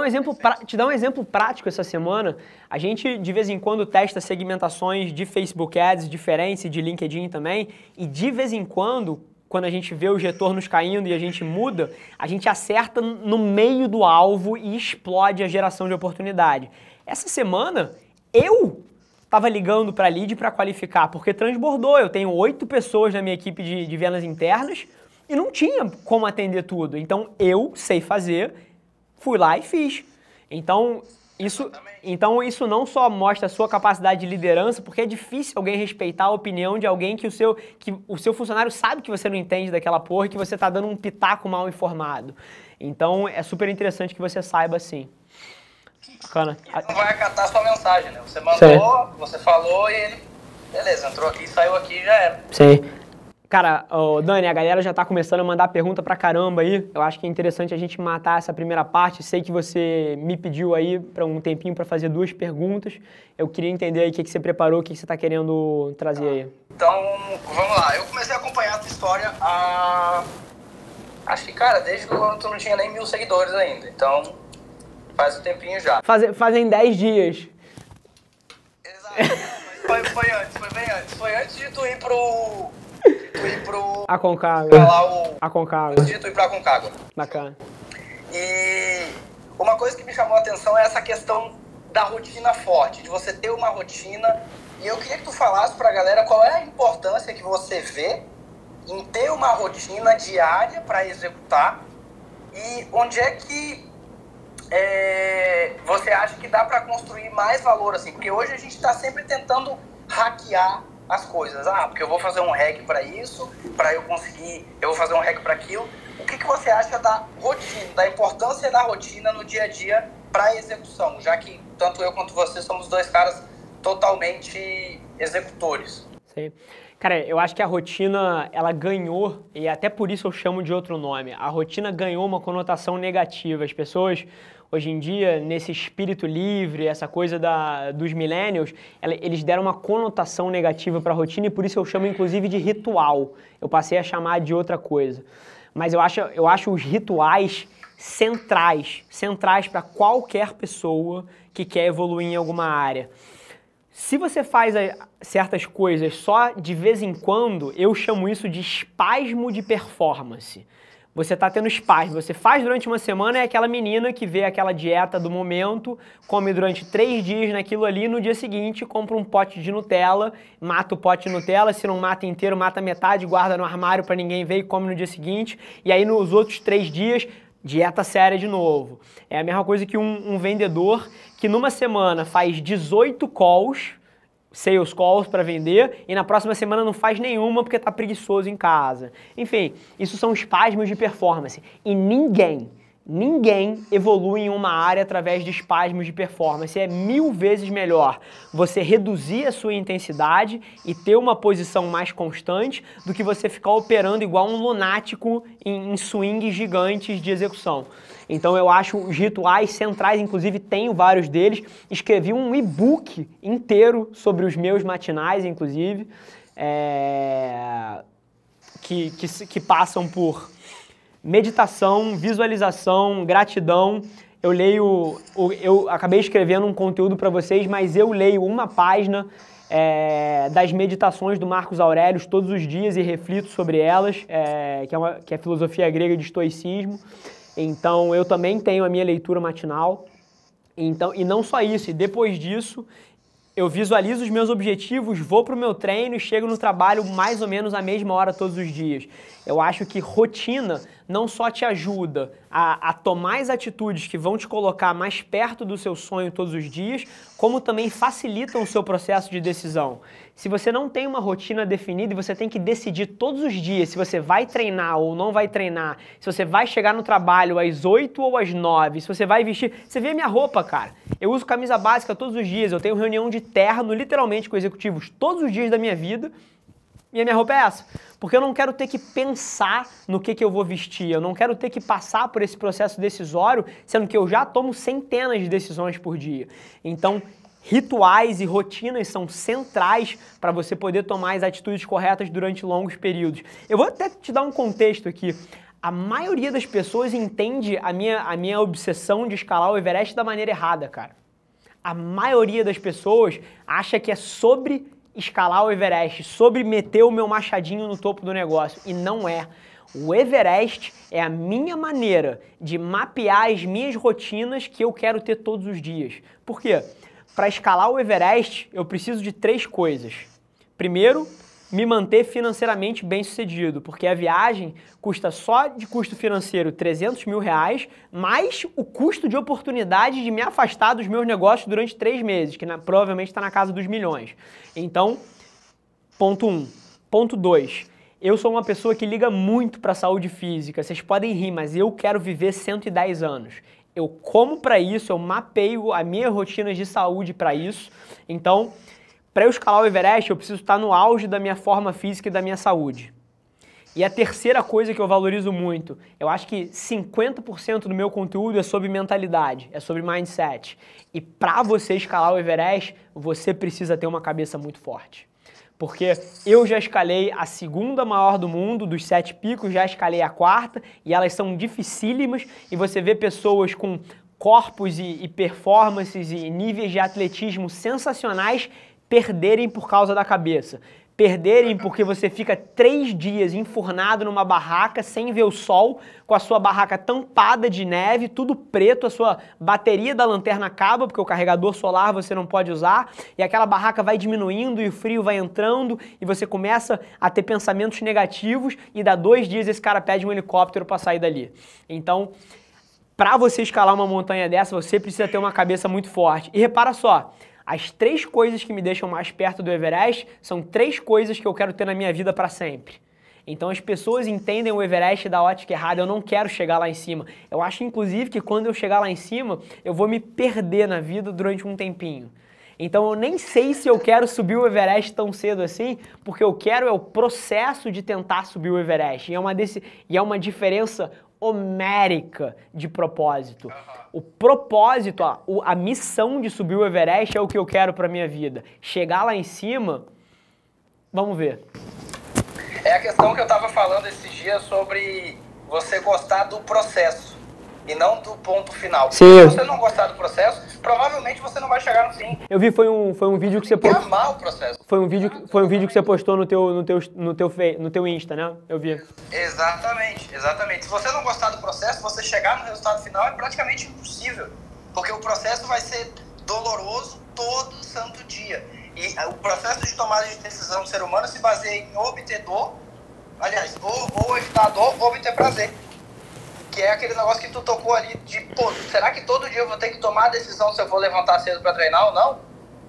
um exemplo prático essa semana. A gente, de vez em quando, testa segmentações de Facebook Ads diferentes, de LinkedIn também. E, de vez em quando a gente vê os retornos caindo e a gente muda, a gente acerta no meio do alvo e explode a geração de oportunidade. Essa semana, eu estava ligando para lead para qualificar, porque transbordou. Eu tenho 8 pessoas na minha equipe de vendas internas e não tinha como atender tudo. Então, eu sei fazer, fui lá e fiz. Então isso não só mostra a sua capacidade de liderança, porque é difícil alguém respeitar a opinião de alguém que o seu funcionário sabe que você não entende daquela porra e que você tá dando um pitaco mal informado. Então é super interessante que você saiba assim. Bacana. E não vai acatar a sua mensagem, né? Você mandou, você falou e ele, beleza, entrou aqui, saiu aqui e já era. Sim. Cara, Dani, a galera já tá começando a mandar pergunta pra caramba aí. Eu acho que é interessante a gente matar essa primeira parte. Sei que você me pediu aí para um tempinho para fazer 2 perguntas. Eu queria entender aí o que você preparou, o que você tá querendo trazer aí. Então, vamos lá. Eu comecei a acompanhar a tua história acho que, cara, desde quando tu não tinha nem 1000 seguidores ainda. Então, faz um tempinho já. Fazem 10 dias. Exato. Mas foi antes, foi bem antes. Foi antes de tu ir pro Aconcagua. Aconcagua. Antes de tu ir pra Aconcagua. Bacana. E uma coisa que me chamou a atenção é essa questão da rotina forte, de você ter uma rotina. E eu queria que tu falasse pra galera qual é a importância que você vê em ter uma rotina diária para executar e onde é que você acha que dá para construir mais valor, assim, porque hoje a gente está sempre tentando hackear as coisas. Porque eu vou fazer um hack para isso, para eu conseguir, eu vou fazer um hack para aquilo. O que você acha da rotina, da importância da rotina no dia a dia para a execução, já que tanto eu quanto você somos 2 caras totalmente executores? Sim. Cara, eu acho que a rotina, ela ganhou, e até por isso eu chamo de outro nome, a rotina ganhou uma conotação negativa. As pessoas, hoje em dia, nesse espírito livre, essa coisa dos millennials, eles deram uma conotação negativa para a rotina e por isso eu chamo, inclusive, de ritual. Eu passei a chamar de outra coisa. Mas eu acho os rituais centrais para qualquer pessoa que quer evoluir em alguma área. Se você faz certas coisas só de vez em quando, eu chamo isso de espasmo de performance. Você está tendo espasmo, você faz durante uma semana, é aquela menina que vê aquela dieta do momento, come durante 3 dias naquilo ali, no dia seguinte compra um pote de Nutella, mata o pote de Nutella, se não mata inteiro, mata metade, guarda no armário para ninguém ver e come no dia seguinte, e aí nos outros 3 dias dieta séria de novo. É a mesma coisa que um vendedor que numa semana faz 18 calls, sales calls para vender, e na próxima semana não faz nenhuma porque tá preguiçoso em casa. Enfim, isso são espasmos de performance. E ninguém evolui em uma área através de espasmos de performance. É 1000 vezes melhor você reduzir a sua intensidade e ter uma posição mais constante do que você ficar operando igual um lunático em swings gigantes de execução. Então eu acho os rituais centrais, inclusive tenho vários deles, escrevi um e-book inteiro sobre os meus matinais, inclusive, que passam por meditação, visualização, gratidão. Eu acabei escrevendo um conteúdo para vocês, mas eu leio uma página das meditações do Marcos Aurelius todos os dias e reflito sobre elas, que é a filosofia grega de estoicismo. Então eu também tenho a minha leitura matinal. Então, e não só isso, e depois disso eu visualizo os meus objetivos, vou para o meu treino e chego no trabalho mais ou menos à mesma hora todos os dias. Eu acho que rotina não só te ajuda a tomar as atitudes que vão te colocar mais perto do seu sonho todos os dias, como também facilitam o seu processo de decisão. Se você não tem uma rotina definida e você tem que decidir todos os dias se você vai treinar ou não vai treinar, se você vai chegar no trabalho às 8 ou às 9, se você vai vestir... Você vê minha roupa, cara. Eu uso camisa básica todos os dias, eu tenho reunião de terno, literalmente, com executivos todos os dias da minha vida, e a minha roupa é essa. Porque eu não quero ter que pensar no que eu vou vestir, eu não quero ter que passar por esse processo decisório, sendo que eu já tomo centenas de decisões por dia. Então, rituais e rotinas são centrais para você poder tomar as atitudes corretas durante longos períodos. Eu vou até te dar um contexto aqui. A maioria das pessoas entende a minha obsessão de escalar o Everest da maneira errada, cara. A maioria das pessoas acha que é sobre escalar o Everest, sobre meter o meu machadinho no topo do negócio, e não é. O Everest é a minha maneira de mapear as minhas rotinas que eu quero ter todos os dias. Por quê? Para escalar o Everest, eu preciso de 3 coisas. Primeiro, me manter financeiramente bem sucedido, porque a viagem custa só de custo financeiro 300 mil reais, mais o custo de oportunidade de me afastar dos meus negócios durante 3 meses, que provavelmente está na casa dos milhões. Então, ponto 1. Ponto 2. Eu sou uma pessoa que liga muito para a saúde física. Vocês podem rir, mas eu quero viver 110 anos. Eu como para isso, eu mapeio a minha rotina de saúde para isso. Então, para eu escalar o Everest, eu preciso estar no auge da minha forma física e da minha saúde. E a terceira coisa que eu valorizo muito, eu acho que 50% do meu conteúdo é sobre mentalidade, é sobre mindset. E para você escalar o Everest, você precisa ter uma cabeça muito forte. Porque eu já escalei a 2ª maior do mundo, dos 7 picos, já escalei a 4ª, e elas são dificílimas, e você vê pessoas com corpos e performances e níveis de atletismo sensacionais perderem por causa da cabeça. Perderem porque você fica 3 dias enfurnado numa barraca sem ver o sol, com a sua barraca tampada de neve, tudo preto, a sua bateria da lanterna acaba, porque o carregador solar você não pode usar, e aquela barraca vai diminuindo e o frio vai entrando, e você começa a ter pensamentos negativos, e dá 2 dias esse cara pede um helicóptero para sair dali. Então, para você escalar uma montanha dessa, você precisa ter uma cabeça muito forte. E repara só, as 3 coisas que me deixam mais perto do Everest são 3 coisas que eu quero ter na minha vida para sempre. Então as pessoas entendem o Everest da ótica errada, eu não quero chegar lá em cima. Eu acho inclusive que quando eu chegar lá em cima, eu vou me perder na vida durante um tempinho. Então eu nem sei se eu quero subir o Everest tão cedo assim, porque eu quero é o processo de tentar subir o Everest. E é uma diferença homérica de propósito. O propósito, a missão de subir o Everest é o que eu quero para minha vida. Chegar lá em cima, vamos ver. É a questão que eu estava falando esses dias sobre você gostar do processo e não do ponto final. Sim. Se você não gostar do processo, provavelmente você não vai chegar no fim. Eu vi, foi um vídeo que você postou. Amar o processo. Foi um vídeo que você postou no teu Insta, né? Eu vi. Exatamente. Se você não gostar do processo, você chegar no resultado final é praticamente impossível. Porque o processo vai ser doloroso todo santo dia. E o processo de tomada de decisão do ser humano se baseia em obter dor, aliás, ou evitar dor ou obter prazer. que é aquele negócio que tu tocou ali de, pô, será que todo dia eu vou ter que tomar a decisão se eu vou levantar cedo para treinar ou não?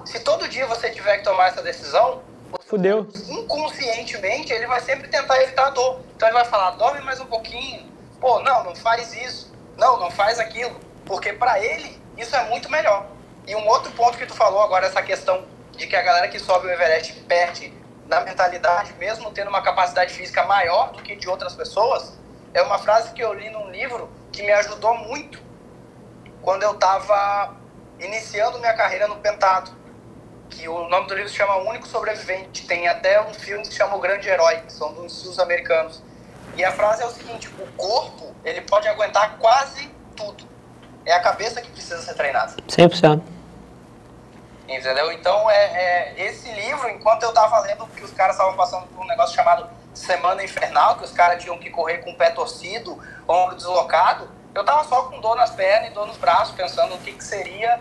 Se todo dia você tiver que tomar essa decisão, fudeu. Inconscientemente ele vai sempre tentar evitar a dor. Então ele vai falar, dorme mais um pouquinho, pô, não faz isso, não faz aquilo, porque para ele isso é muito melhor. E um outro ponto que tu falou agora, essa questão de que a galera que sobe o Everest perde na mentalidade, mesmo tendo uma capacidade física maior do que de outras pessoas, é uma frase que eu li num livro que me ajudou muito quando eu estava iniciando minha carreira no pentatlo, que o nome do livro se chama O Único Sobrevivente. Tem até um filme que se chama O Grande Herói, que são dos sul-americanos. E a frase é o seguinte, o corpo, ele pode aguentar quase tudo. É a cabeça que precisa ser treinada. 100%. Entendeu? Então, esse livro, enquanto eu estava lendo que os caras estavam passando por um negócio chamado Semana Infernal, que os caras tinham que correr com o pé torcido, ombro deslocado, eu estava só com dor nas pernas e dor nos braços, pensando o que seria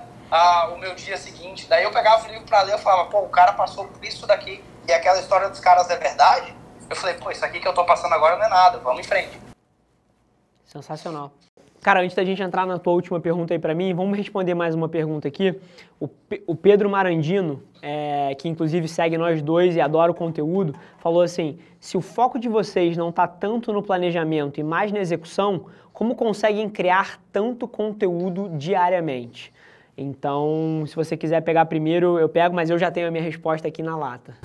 o meu dia seguinte. Daí eu pegava o livro para ler, eu falava, pô, o cara passou por isso daqui, e aquela história dos caras é verdade. Eu falei, pô, isso aqui que eu tô passando agora não é nada, vamos em frente. Sensacional. Cara, antes da gente entrar na tua última pergunta aí pra mim, vamos responder mais uma pergunta aqui. O Pedro Marandino, que inclusive segue nós dois e adora o conteúdo, falou assim, se o foco de vocês não tá tanto no planejamento e mais na execução, como conseguem criar tanto conteúdo diariamente? Então, se você quiser pegar primeiro, eu pego, mas eu já tenho a minha resposta aqui na lata.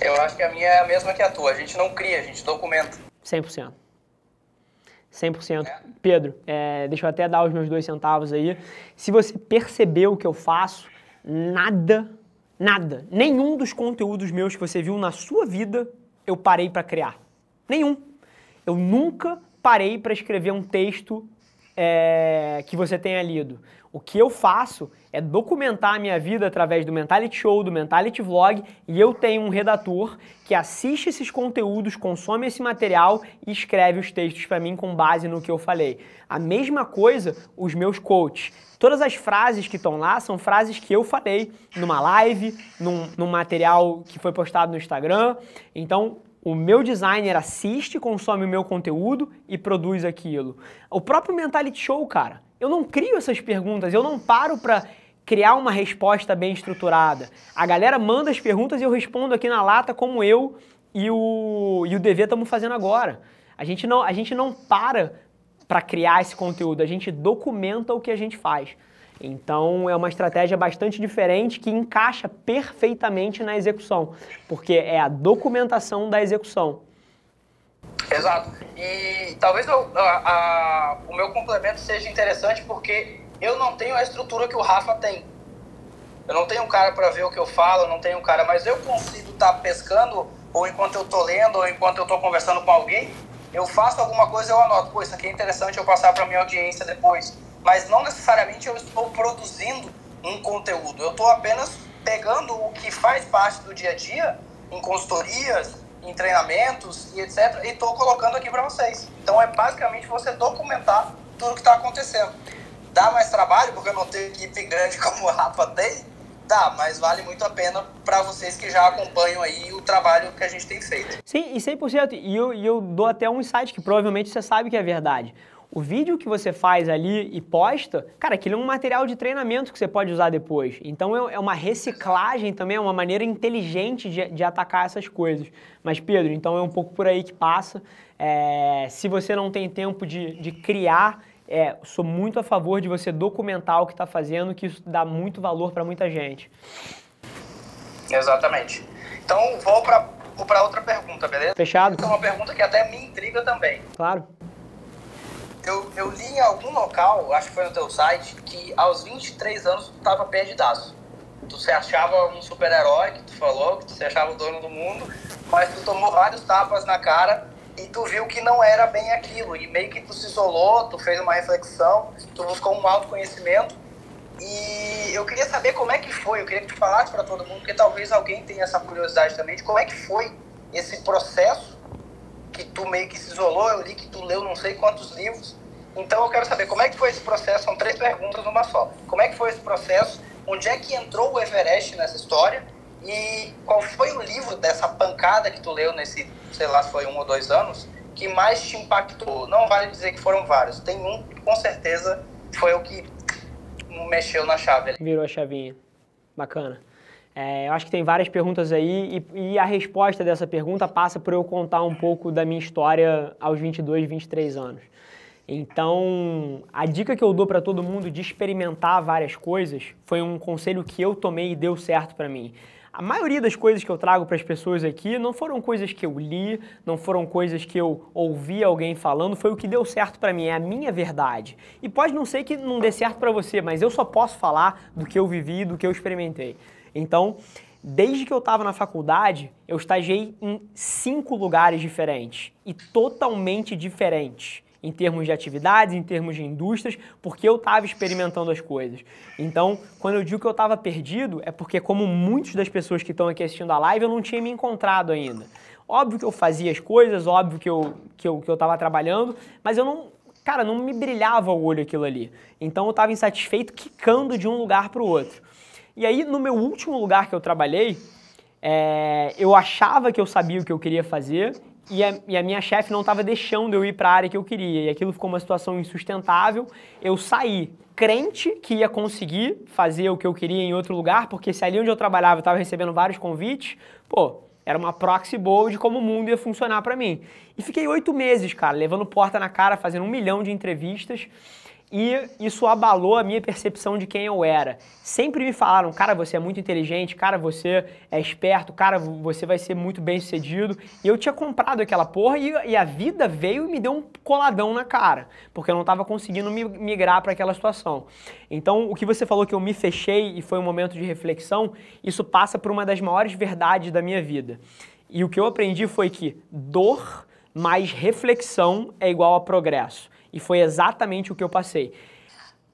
Eu acho que a minha é a mesma que a tua, a gente não cria, a gente documenta. 100%. 100%. Pedro, deixa eu até dar os meus 2 centavos aí. Se você percebeu o que eu faço, nenhum dos conteúdos meus que você viu na sua vida, eu parei para criar. Nenhum. Eu nunca parei para escrever um texto que você tenha lido. O que eu faço é documentar a minha vida através do Mentality Show, do Mentality Vlog, e eu tenho um redator que assiste esses conteúdos, consome esse material e escreve os textos para mim com base no que eu falei. A mesma coisa, os meus coaches. Todas as frases que estão lá são frases que eu falei numa live, num material que foi postado no Instagram. Então, o meu designer assiste, consome o meu conteúdo e produz aquilo. O próprio Mentality Show, cara, eu não crio essas perguntas, eu não paro para criar uma resposta bem estruturada. A galera manda as perguntas e eu respondo aqui na lata como eu e o DV estamos fazendo agora. A gente não para criar esse conteúdo, a gente documenta o que a gente faz. Então é uma estratégia bastante diferente que encaixa perfeitamente na execução, porque é a documentação da execução. Exato. E talvez o meu complemento seja interessante porque eu não tenho a estrutura que o Rafa tem. Eu não tenho um cara para ver o que eu falo, eu não tenho um cara, mas eu consigo estar pescando, ou enquanto eu estou lendo, ou enquanto eu estou conversando com alguém, eu faço alguma coisa e eu anoto. Pô, isso aqui é interessante eu passar para minha audiência depois. Mas não necessariamente eu estou produzindo um conteúdo. Eu estou apenas pegando o que faz parte do dia a dia, em consultorias, em treinamentos e etc. E estou colocando aqui para vocês. Então é basicamente você documentar tudo o que está acontecendo. Dá mais trabalho, porque eu não tenho equipe grande como o Rafa tem? Dá, mas vale muito a pena para vocês que já acompanham aí o trabalho que a gente tem feito. Sim, e 100%. E eu dou até um insight que provavelmente você sabe que é verdade. O vídeo que você faz ali e posta, cara, aquilo é um material de treinamento que você pode usar depois. Então é uma reciclagem também, é uma maneira inteligente de atacar essas coisas. Mas Pedro, então é um pouco por aí que passa. Se você não tem tempo de criar, sou muito a favor de você documentar o que está fazendo, que isso dá muito valor para muita gente. Exatamente. Então vou para outra pergunta, beleza? Fechado? Essa é uma pergunta que até me intriga também. Claro. Eu li em algum local, acho que foi no teu site, que aos 23 anos tu tava perdidaço. Tu se achava um super-herói, que tu falou, que tu se achava o dono do mundo, mas tu tomou vários tapas na cara e tu viu que não era bem aquilo. E meio que tu se isolou, tu fez uma reflexão, tu buscou um autoconhecimento. E eu queria saber como é que foi, eu queria que tu falasse para todo mundo, porque talvez alguém tenha essa curiosidade também, de como é que foi esse processo que tu meio que se isolou. Eu li que tu leu não sei quantos livros. Então eu quero saber como é que foi esse processo. São 3 perguntas numa só. Como é que foi esse processo? Onde é que entrou o Everest nessa história? E qual foi o livro dessa pancada que tu leu nesse, sei lá se foi 1 ou 2 anos, que mais te impactou? Não vale dizer que foram vários. Tem um que com certeza foi o que mexeu na chave. Virou a chavinha. Bacana. Eu acho que tem várias perguntas aí e a resposta dessa pergunta passa por eu contar um pouco da minha história aos 22, 23 anos. Então, a dica que eu dou para todo mundo de experimentar várias coisas foi um conselho que eu tomei e deu certo para mim. A maioria das coisas que eu trago para as pessoas aqui não foram coisas que eu li, não foram coisas que eu ouvi alguém falando, foi o que deu certo para mim, é a minha verdade. E pode não ser que não dê certo para você, mas eu só posso falar do que eu vivi, do que eu experimentei. Então, desde que eu estava na faculdade, eu estagiei em 5 lugares diferentes e totalmente diferentes. Em termos de atividades, em termos de indústrias, porque eu estava experimentando as coisas. Então, quando eu digo que eu estava perdido, é porque, como muitas das pessoas que estão aqui assistindo a live, eu não tinha me encontrado ainda. Óbvio que eu fazia as coisas, óbvio que eu estava trabalhando, mas eu não, cara, não me brilhava o olho aquilo ali. Então, eu estava insatisfeito, quicando de um lugar para o outro. E aí, no meu último lugar que eu trabalhei, eu achava que eu sabia o que eu queria fazer, e a minha chefe não estava deixando eu ir para a área que eu queria, e aquilo ficou uma situação insustentável. Eu saí crente que ia conseguir fazer o que eu queria em outro lugar, porque se ali onde eu trabalhava eu estava recebendo vários convites, pô, era uma proxy boa de como o mundo ia funcionar para mim. E fiquei 8 meses, cara, levando porta na cara, fazendo 1 milhão de entrevistas, e isso abalou a minha percepção de quem eu era. Sempre me falaram, cara, você é muito inteligente, cara, você é esperto, cara, você vai ser muito bem sucedido. E eu tinha comprado aquela porra e a vida veio e me deu um coladão na cara, porque eu não estava conseguindo migrar para aquela situação. Então, o que você falou que eu me fechei e foi um momento de reflexão, isso passa por uma das maiores verdades da minha vida. E o que eu aprendi foi que dor mais reflexão é igual a progresso. E foi exatamente o que eu passei.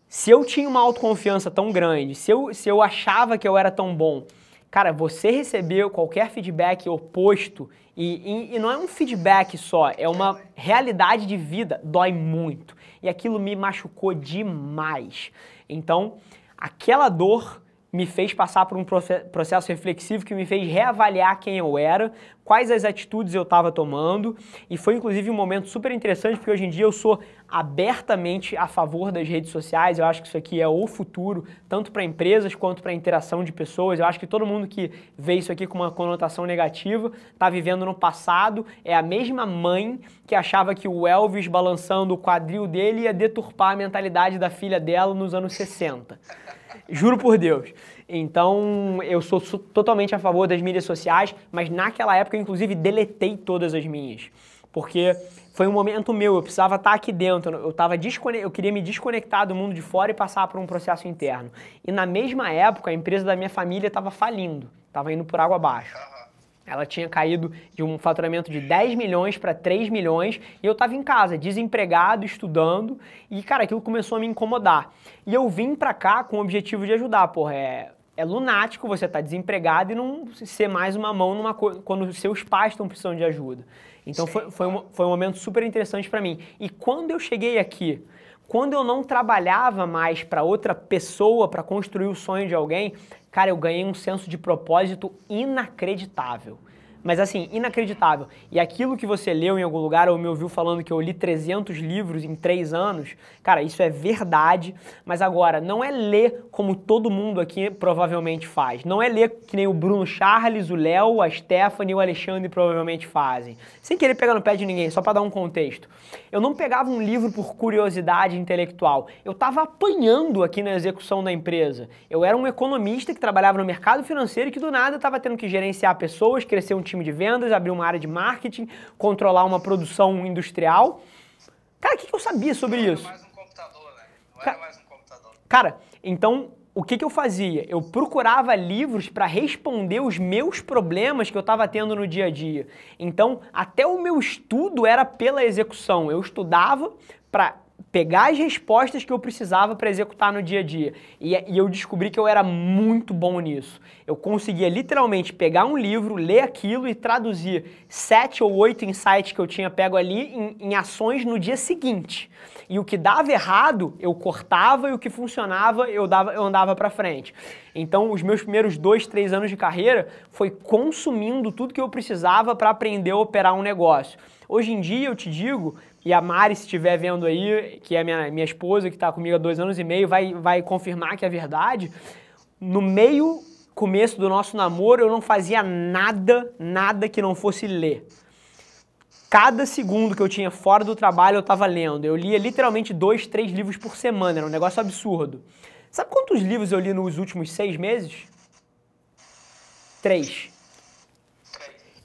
Se eu tinha uma autoconfiança tão grande, se eu achava que eu era tão bom, cara, você recebeu qualquer feedback oposto, e não é um feedback só, é uma realidade de vida, dói muito. E aquilo me machucou demais. Então, aquela dor me fez passar por um processo reflexivo que me fez reavaliar quem eu era, quais as atitudes eu estava tomando, e foi inclusive um momento super interessante, porque hoje em dia eu sou abertamente a favor das redes sociais. Eu acho que isso aqui é o futuro, tanto para empresas quanto para a interação de pessoas. Eu acho que todo mundo que vê isso aqui com uma conotação negativa está vivendo no passado. É a mesma mãe que achava que o Elvis balançando o quadril dele ia deturpar a mentalidade da filha dela nos anos 60. Juro por Deus. Então, eu sou totalmente a favor das mídias sociais, mas naquela época eu inclusive deletei todas as minhas. Porque foi um momento meu, eu precisava estar aqui dentro, eu queria me desconectar do mundo de fora e passar por um processo interno. E na mesma época, a empresa da minha família estava falindo, estava indo por água abaixo. Ela tinha caído de um faturamento de 10 milhões para 3 milhões e eu estava em casa, desempregado, estudando, e, cara, aquilo começou a me incomodar. E eu vim pra cá com o objetivo de ajudar, porra, é lunático você estar desempregado e não ser mais uma mão quando seus pais estão precisando de ajuda. Então foi um momento super interessante para mim. E quando eu cheguei aqui, quando eu não trabalhava mais para outra pessoa, para construir o sonho de alguém, cara, eu ganhei um senso de propósito inacreditável. Mas assim, inacreditável. E aquilo que você leu em algum lugar ou me ouviu falando que eu li 300 livros em 3 anos, cara, isso é verdade, mas agora, não é ler como todo mundo aqui provavelmente faz. Não é ler que nem o Bruno Charles, o Léo, a Stephanie e o Alexandre provavelmente fazem. Sem querer pegar no pé de ninguém, só para dar um contexto. Eu não pegava um livro por curiosidade intelectual. Eu estava apanhando aqui na execução da empresa. Eu era um economista que trabalhava no mercado financeiro e que do nada estava tendo que gerenciar pessoas, crescer um time de vendas, abrir uma área de marketing, controlar uma produção industrial. Cara, o que eu sabia sobre isso? Não era mais um computador, né? Não era mais um computador. Cara, então, o que eu fazia? Eu procurava livros para responder os meus problemas que eu estava tendo no dia a dia. Então, até o meu estudo era pela execução. Eu estudava para pegar as respostas que eu precisava para executar no dia a dia. E eu descobri que eu era muito bom nisso. Eu conseguia literalmente pegar um livro, ler aquilo e traduzir 7 ou 8 insights que eu tinha pego ali em ações no dia seguinte. E o que dava errado, eu cortava, e o que funcionava, eu andava para frente. Então, os meus primeiros 2, 3 anos de carreira foi consumindo tudo que eu precisava para aprender a operar um negócio. Hoje em dia, eu te digo, e a Mari, se estiver vendo aí, que é minha esposa, que está comigo há 2 anos e meio, vai confirmar que é verdade, no começo do nosso namoro, eu não fazia nada que não fosse ler. Cada segundo que eu tinha fora do trabalho, eu estava lendo. Eu lia literalmente 2, 3 livros por semana, era um negócio absurdo. Sabe quantos livros eu li nos últimos 6 meses? 3.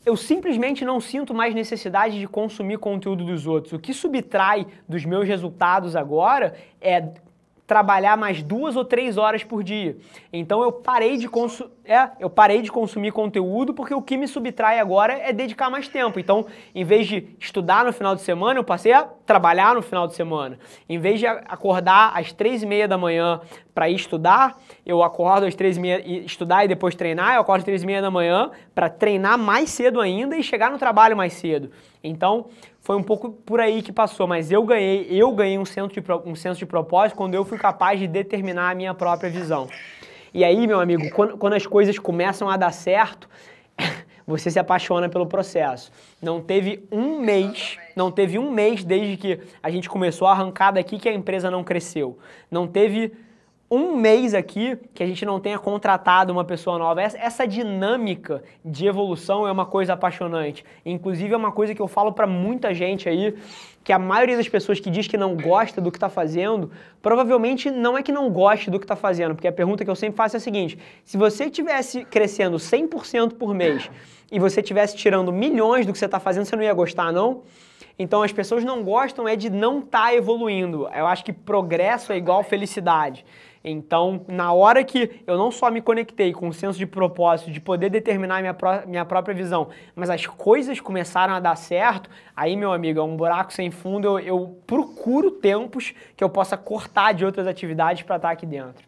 Eu simplesmente não sinto mais necessidade de consumir conteúdo dos outros. O que subtrai dos meus resultados agora é trabalhar mais 2 ou 3 horas por dia. Então eu parei de consumir conteúdo porque o que me subtrai agora é dedicar mais tempo. Então, em vez de estudar no final de semana, eu passei a trabalhar no final de semana. Em vez de acordar às 3h30 da manhã para ir estudar, eu acordo às 3h30 e estudar e depois treinar, eu acordo às 3h30 da manhã para treinar mais cedo ainda e chegar no trabalho mais cedo. Então, foi um pouco por aí que passou, mas eu ganhei um senso de propósito quando eu fui capaz de determinar a minha própria visão. E aí, meu amigo, quando as coisas começam a dar certo, você se apaixona pelo processo. Não teve um mês desde que a gente começou a arrancar daqui que a empresa não cresceu. Não teve um mês aqui que a gente não tenha contratado uma pessoa nova. Essa dinâmica de evolução é uma coisa apaixonante. Inclusive é uma coisa que eu falo para muita gente aí, que a maioria das pessoas que diz que não gosta do que está fazendo, provavelmente não é que não goste do que está fazendo, porque a pergunta que eu sempre faço é a seguinte: se você estivesse crescendo 100% por mês e você estivesse tirando milhões do que você está fazendo, você não ia gostar, não? Então as pessoas não gostam de não estar evoluindo. Eu acho que progresso é igual felicidade. Então, na hora que eu não só me conectei com o senso de propósito, de poder determinar minha própria visão, mas as coisas começaram a dar certo, aí, meu amigo, é um buraco sem fundo, eu procuro tempos que eu possa cortar de outras atividades para estar aqui dentro.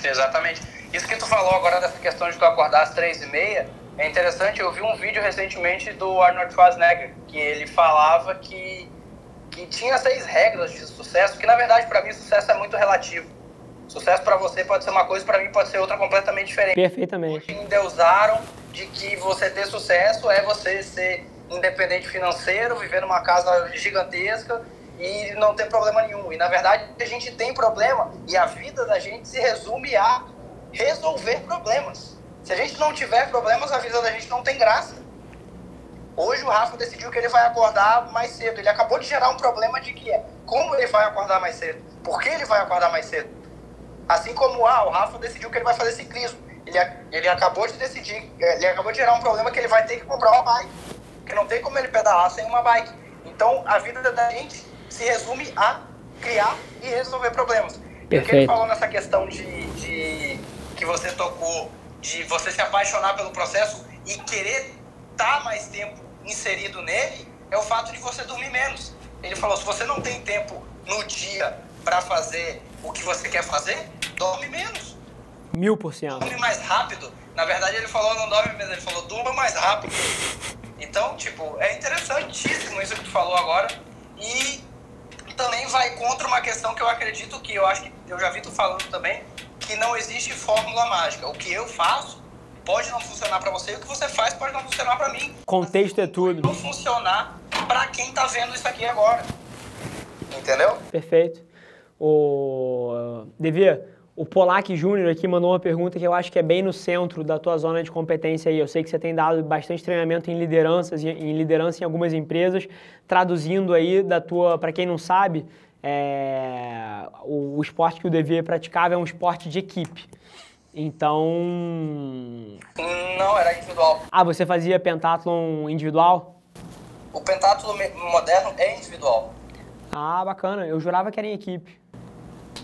Exatamente. Isso que tu falou agora dessa questão de tu acordar às 3h30, é interessante. Eu vi um vídeo recentemente do Arnold Schwarzenegger, que ele falava que tinha 6 regras de sucesso, que na verdade para mim sucesso é muito relativo. Sucesso para você pode ser uma coisa, para mim pode ser outra completamente diferente. Perfeitamente. Endeusaram de que você ter sucesso é você ser independente financeiro, viver numa casa gigantesca e não ter problema nenhum. E na verdade a gente tem problema e a vida da gente se resume a resolver problemas. Se a gente não tiver problemas, a vida da gente não tem graça. Hoje o Rafa decidiu que ele vai acordar mais cedo. Ele acabou de gerar um problema de que como ele vai acordar mais cedo? Por que ele vai acordar mais cedo? Assim como o Rafa decidiu que ele vai fazer ciclismo. Ele acabou de decidir, ele acabou de gerar um problema que ele vai ter que comprar uma bike. Porque não tem como ele pedalar sem uma bike. Então a vida da gente se resume a criar e resolver problemas. Perfeito. O que ele falou nessa questão de que você tocou, de você se apaixonar pelo processo e querer estar mais tempo inserido nele, é o fato de você dormir menos. Ele falou, se você não tem tempo no dia para fazer o que você quer fazer, dorme menos. 1000%. Dorme mais rápido. Na verdade ele falou, não dorme menos, ele falou, durma mais rápido. Então, tipo, é interessantíssimo isso que tu falou agora. E também vai contra uma questão que eu acredito que, eu acho que eu já vi tu falando também, que não existe fórmula mágica. O que eu faço pode não funcionar para você, e o que você faz pode não funcionar para mim. Contexto é tudo. Não funcionar para quem tá vendo isso aqui agora. Entendeu? Perfeito. Devi, o Polak Júnior aqui mandou uma pergunta que eu acho que é bem no centro da tua zona de competência aí. Eu sei que você tem dado bastante treinamento em liderança em algumas empresas, traduzindo aí para quem não sabe, o esporte que o Devi praticava é um esporte de equipe. Então... Não, era individual. Você fazia pentathlon individual? O pentatlo moderno é individual. Bacana. Eu jurava que era em equipe.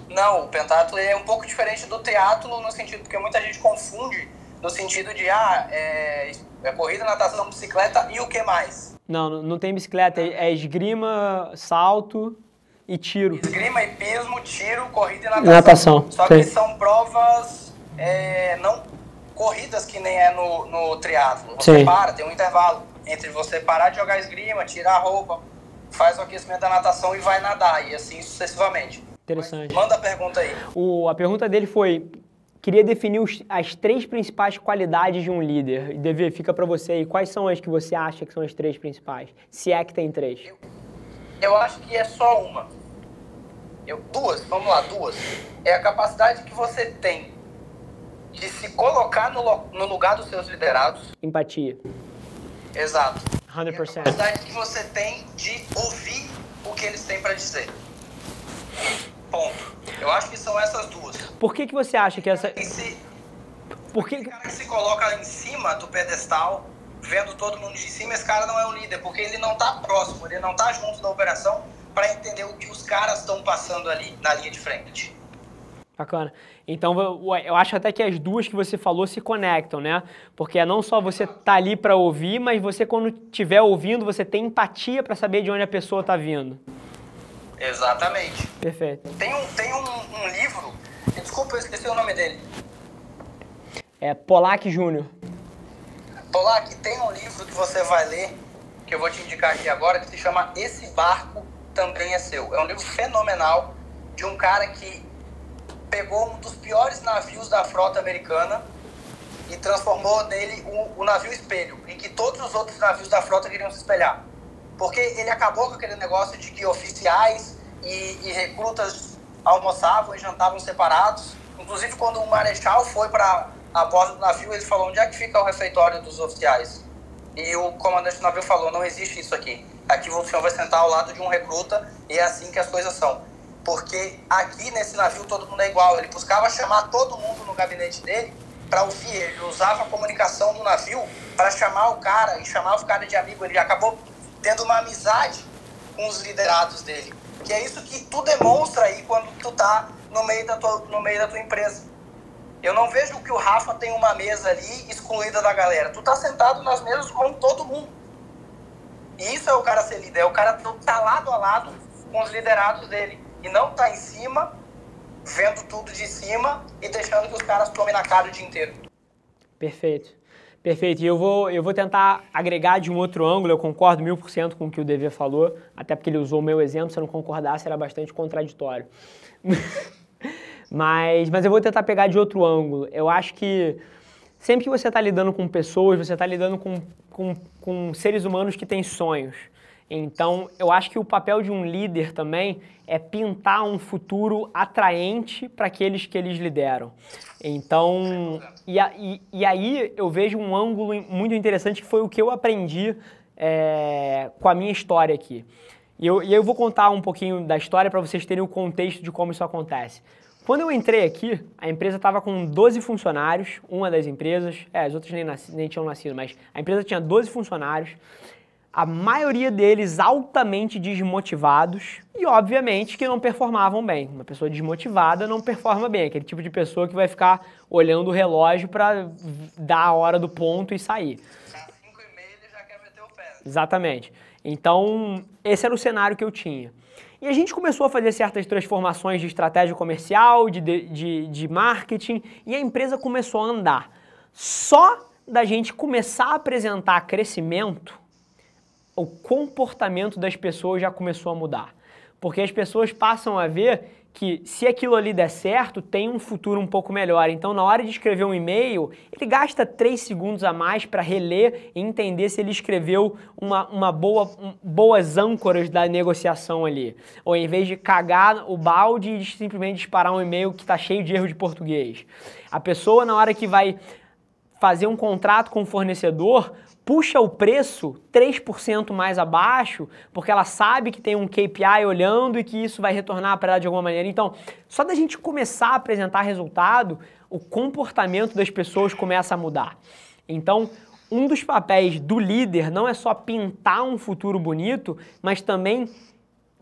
Não, o pentatlo é um pouco diferente do teatlo no sentido, porque muita gente confunde no sentido de, corrida, natação, bicicleta e o que mais? Não tem bicicleta, é esgrima, salto e tiro. Esgrima, hipismo, tiro, corrida e Natação. Só que são provas não corridas que nem é no triatlo. Você para, tem um intervalo entre você parar de jogar esgrima, tirar a roupa, faz o aquecimento da natação e vai nadar, e assim sucessivamente. Interessante. Manda a pergunta aí. A pergunta dele foi, queria definir as 3 principais qualidades de um líder. E Devi, fica pra você aí, quais são as que você acha que são as 3 principais? Se é que tem 3. Eu acho que é só uma. 2, vamos lá, 2. É a capacidade que você tem de se colocar no lugar dos seus liderados. Empatia. Exato. 100%. E a capacidade que você tem de ouvir o que eles têm para dizer. Ponto. Eu acho que são essas 2. Por que você acha que essa... Aquele cara que se coloca em cima do pedestal, vendo todo mundo de cima, esse cara não é um líder, porque ele não tá próximo, ele não tá junto da operação para entender o que os caras estão passando ali na linha de frente. Bacana. Então, eu acho até que as 2 que você falou se conectam, né? Porque é não só você tá ali para ouvir, mas você, quando estiver ouvindo, você tem empatia para saber de onde a pessoa tá vindo. Exatamente. Perfeito. Tem um livro, desculpa, eu esqueci o nome dele. É Pollack Jr. Pollack, tem um livro que você vai ler, que eu vou te indicar aqui agora, que se chama Esse Barco Também é Seu. É um livro fenomenal de um cara que pegou um dos piores navios da frota americana e transformou nele o navio espelho, em que todos os outros navios da frota queriam se espelhar. Porque ele acabou com aquele negócio de que oficiais e recrutas almoçavam e jantavam separados. Inclusive, quando o marechal foi para a bordo do navio, ele falou, onde é que fica o refeitório dos oficiais? E o comandante do navio falou, não existe isso aqui. Aqui o senhor vai sentar ao lado de um recruta e é assim que as coisas são. Porque aqui nesse navio todo mundo é igual. Ele buscava chamar todo mundo no gabinete dele para ouvir. Ele usava a comunicação do navio para chamar o cara e chamava o cara de amigo. Ele acabou tendo uma amizade com os liderados dele. Que é isso que tu demonstra aí quando tu tá no meio da tua empresa. Eu não vejo que o Rafa tem uma mesa ali excluída da galera. Tu tá sentado nas mesas com todo mundo. E isso é o cara ser líder. É o cara tá lado a lado com os liderados dele. E não tá em cima, vendo tudo de cima e deixando que os caras tomem na cara o dia inteiro. Perfeito. Perfeito. E eu vou tentar agregar de um outro ângulo. Eu concordo 1000% com o que o Devi falou, até porque ele usou o meu exemplo. Se eu não concordasse, era bastante contraditório. mas eu vou tentar pegar de outro ângulo. Eu acho que sempre que você está lidando com pessoas, você está lidando com seres humanos que têm sonhos. Então, eu acho que o papel de um líder também é pintar um futuro atraente para aqueles que eles lideram. Então, e aí eu vejo um ângulo muito interessante que foi o que eu aprendi com a minha história aqui. E eu vou contar um pouquinho da história para vocês terem o contexto de como isso acontece. Quando eu entrei aqui, a empresa estava com 12 funcionários, uma das empresas, as outras nem tinham nascido, mas a empresa tinha 12 funcionários, a maioria deles altamente desmotivados e, obviamente, que não performavam bem. Uma pessoa desmotivada não performa bem, aquele tipo de pessoa que vai ficar olhando o relógio para dar a hora do ponto e sair. Às 5h30 ele já quer meter o pé. Exatamente. Então, esse era o cenário que eu tinha. E a gente começou a fazer certas transformações de estratégia comercial, de marketing, e a empresa começou a andar. Só da gente começar a apresentar crescimento, o comportamento das pessoas já começou a mudar. Porque as pessoas passam a ver que se aquilo ali der certo, tem um futuro um pouco melhor. Então, na hora de escrever um e-mail, ele gasta 3 segundos a mais para reler e entender se ele escreveu boas âncoras da negociação ali. Ou em vez de cagar o balde e simplesmente disparar um e-mail que está cheio de erro de português. A pessoa, na hora que vai fazer um contrato com o fornecedor, puxa o preço 3% mais abaixo, porque ela sabe que tem um KPI olhando e que isso vai retornar para ela de alguma maneira. Então, só da gente começar a apresentar resultado, o comportamento das pessoas começa a mudar. Então, um dos papéis do líder não é só pintar um futuro bonito, mas também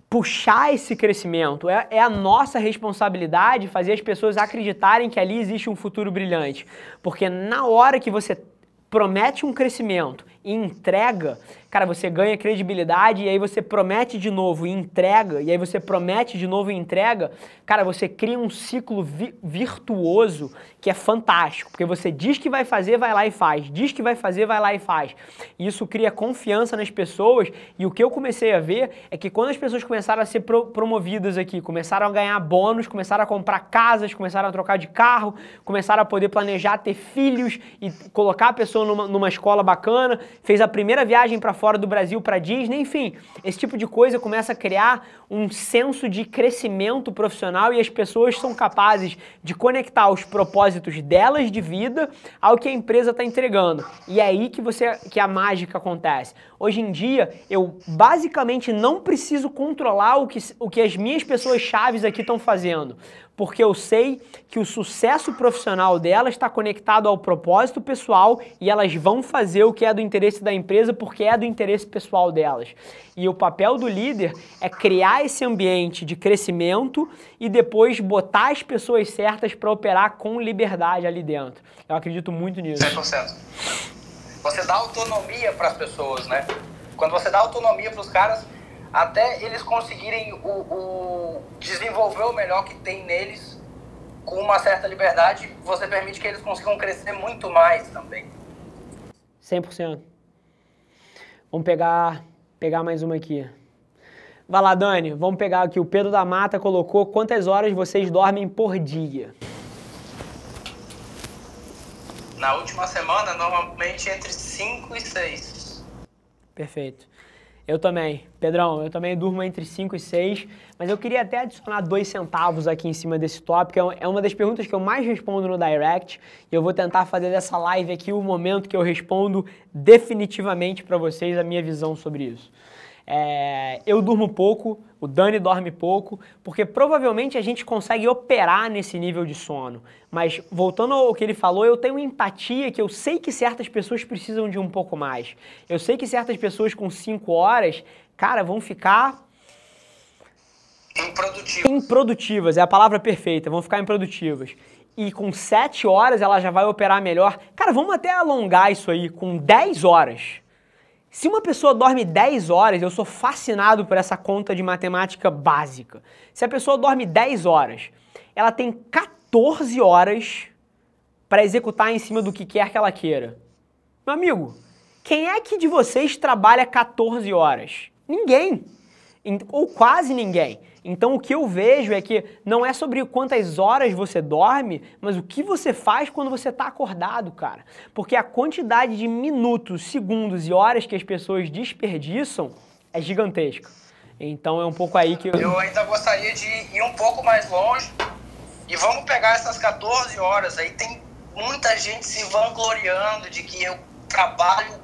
puxar esse crescimento. É a nossa responsabilidade fazer as pessoas acreditarem que ali existe um futuro brilhante. Porque na hora que você promete um crescimento e entrega, cara, você ganha credibilidade e aí você promete de novo e entrega, e aí você promete de novo e entrega, cara, você cria um ciclo virtuoso que é fantástico, porque você diz que vai fazer, vai lá e faz, diz que vai fazer, vai lá e faz. E isso cria confiança nas pessoas, e o que eu comecei a ver é que quando as pessoas começaram a ser promovidas aqui, começaram a ganhar bônus, começaram a comprar casas, começaram a trocar de carro, começaram a poder planejar ter filhos e colocar a pessoa numa escola bacana, fez a primeira viagem para fora do Brasil, para Disney, enfim, esse tipo de coisa começa a criar um senso de crescimento profissional e as pessoas são capazes de conectar os propósitos delas de vida ao que a empresa está entregando. E é aí que a mágica acontece. Hoje em dia, eu basicamente não preciso controlar o que as minhas pessoas chaves aqui estão fazendo, porque eu sei que o sucesso profissional delas está conectado ao propósito pessoal e elas vão fazer o que é do interesse da empresa porque é do interesse pessoal delas. E o papel do líder é criar esse ambiente de crescimento e depois botar as pessoas certas para operar com liberdade ali dentro. Eu acredito muito nisso. 100%. Você dá autonomia para as pessoas, né? Quando você dá autonomia para os caras, até eles conseguirem desenvolver o melhor que tem neles com uma certa liberdade, você permite que eles consigam crescer muito mais também. 100%. Vamos pegar mais uma aqui. Vai lá, Dani, vamos pegar aqui. O Pedro da Mata colocou: quantas horas vocês dormem por dia? Na última semana, normalmente entre 5 e 6. Perfeito. Eu também. Pedrão, eu também durmo entre 5 e 6, mas eu queria até adicionar 2 centavos aqui em cima desse tópico. É uma das perguntas que eu mais respondo no Direct e eu vou tentar fazer dessa live aqui o momento que eu respondo definitivamente para vocês a minha visão sobre isso. Eu durmo pouco, o Dani dorme pouco, porque provavelmente a gente consegue operar nesse nível de sono. Mas voltando ao que ele falou, eu tenho empatia que eu sei que certas pessoas precisam de um pouco mais. Eu sei que certas pessoas com 5 horas, cara, vão ficar improdutivas, é a palavra perfeita, vão ficar improdutivas. E com 7 horas ela já vai operar melhor. Cara, vamos até alongar isso aí, com 10 horas. Se uma pessoa dorme 10 horas, eu sou fascinado por essa conta de matemática básica. Se a pessoa dorme 10 horas, ela tem 14 horas para executar em cima do que quer que ela queira. Meu amigo, quem é que de vocês trabalha 14 horas? Ninguém. Ou quase ninguém. Então o que eu vejo é que não é sobre quantas horas você dorme, mas o que você faz quando você está acordado, cara. Porque a quantidade de minutos, segundos e horas que as pessoas desperdiçam é gigantesca. Então é um pouco aí que eu ainda gostaria de ir um pouco mais longe e vamos pegar essas 14 horas aí. Tem muita gente se vangloriando de que eu trabalho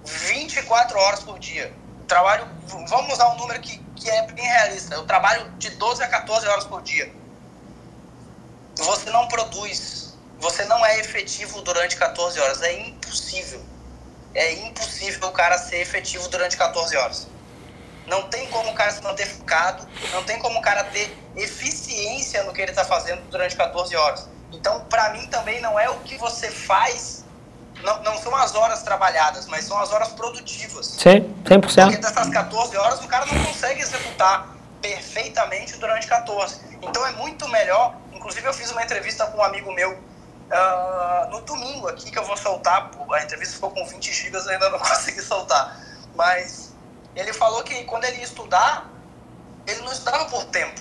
24 horas por dia. Vamos usar um número que é bem realista. Eu trabalho de 12 a 14 horas por dia. Você não produz, você não é efetivo durante 14 horas. É impossível. É impossível o cara ser efetivo durante 14 horas. Não tem como o cara se manter focado, não tem como o cara ter eficiência no que ele está fazendo durante 14 horas. Então, para mim também não é o que você faz, não são as horas trabalhadas, mas são as horas produtivas. Sim, 100%. Porque dessas 14 horas o cara não consegue executar perfeitamente durante 14. Então é muito melhor. Inclusive eu fiz uma entrevista com um amigo meu no domingo aqui, que eu vou soltar. A entrevista ficou com 20 gigas, ainda não consegui soltar. Mas ele falou que quando ele ia estudar, ele não estudava por tempo.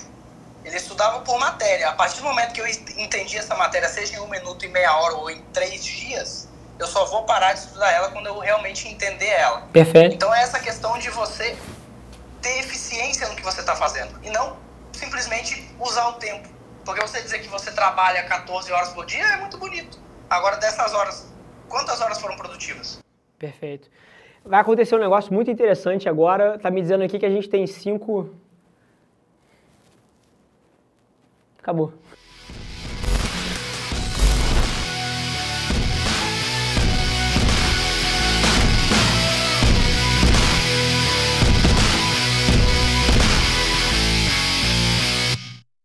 Ele estudava por matéria. A partir do momento que eu entendi essa matéria, seja em 1 minuto, em meia hora ou em 3 dias, eu só vou parar de estudar ela quando eu realmente entender ela. Perfeito. Então é essa questão de você ter eficiência no que você está fazendo e não simplesmente usar o tempo. Porque você dizer que você trabalha 14 horas por dia é muito bonito. Agora, dessas horas, quantas horas foram produtivas? Perfeito. Vai acontecer um negócio muito interessante agora. Tá me dizendo aqui que a gente tem 5... Acabou.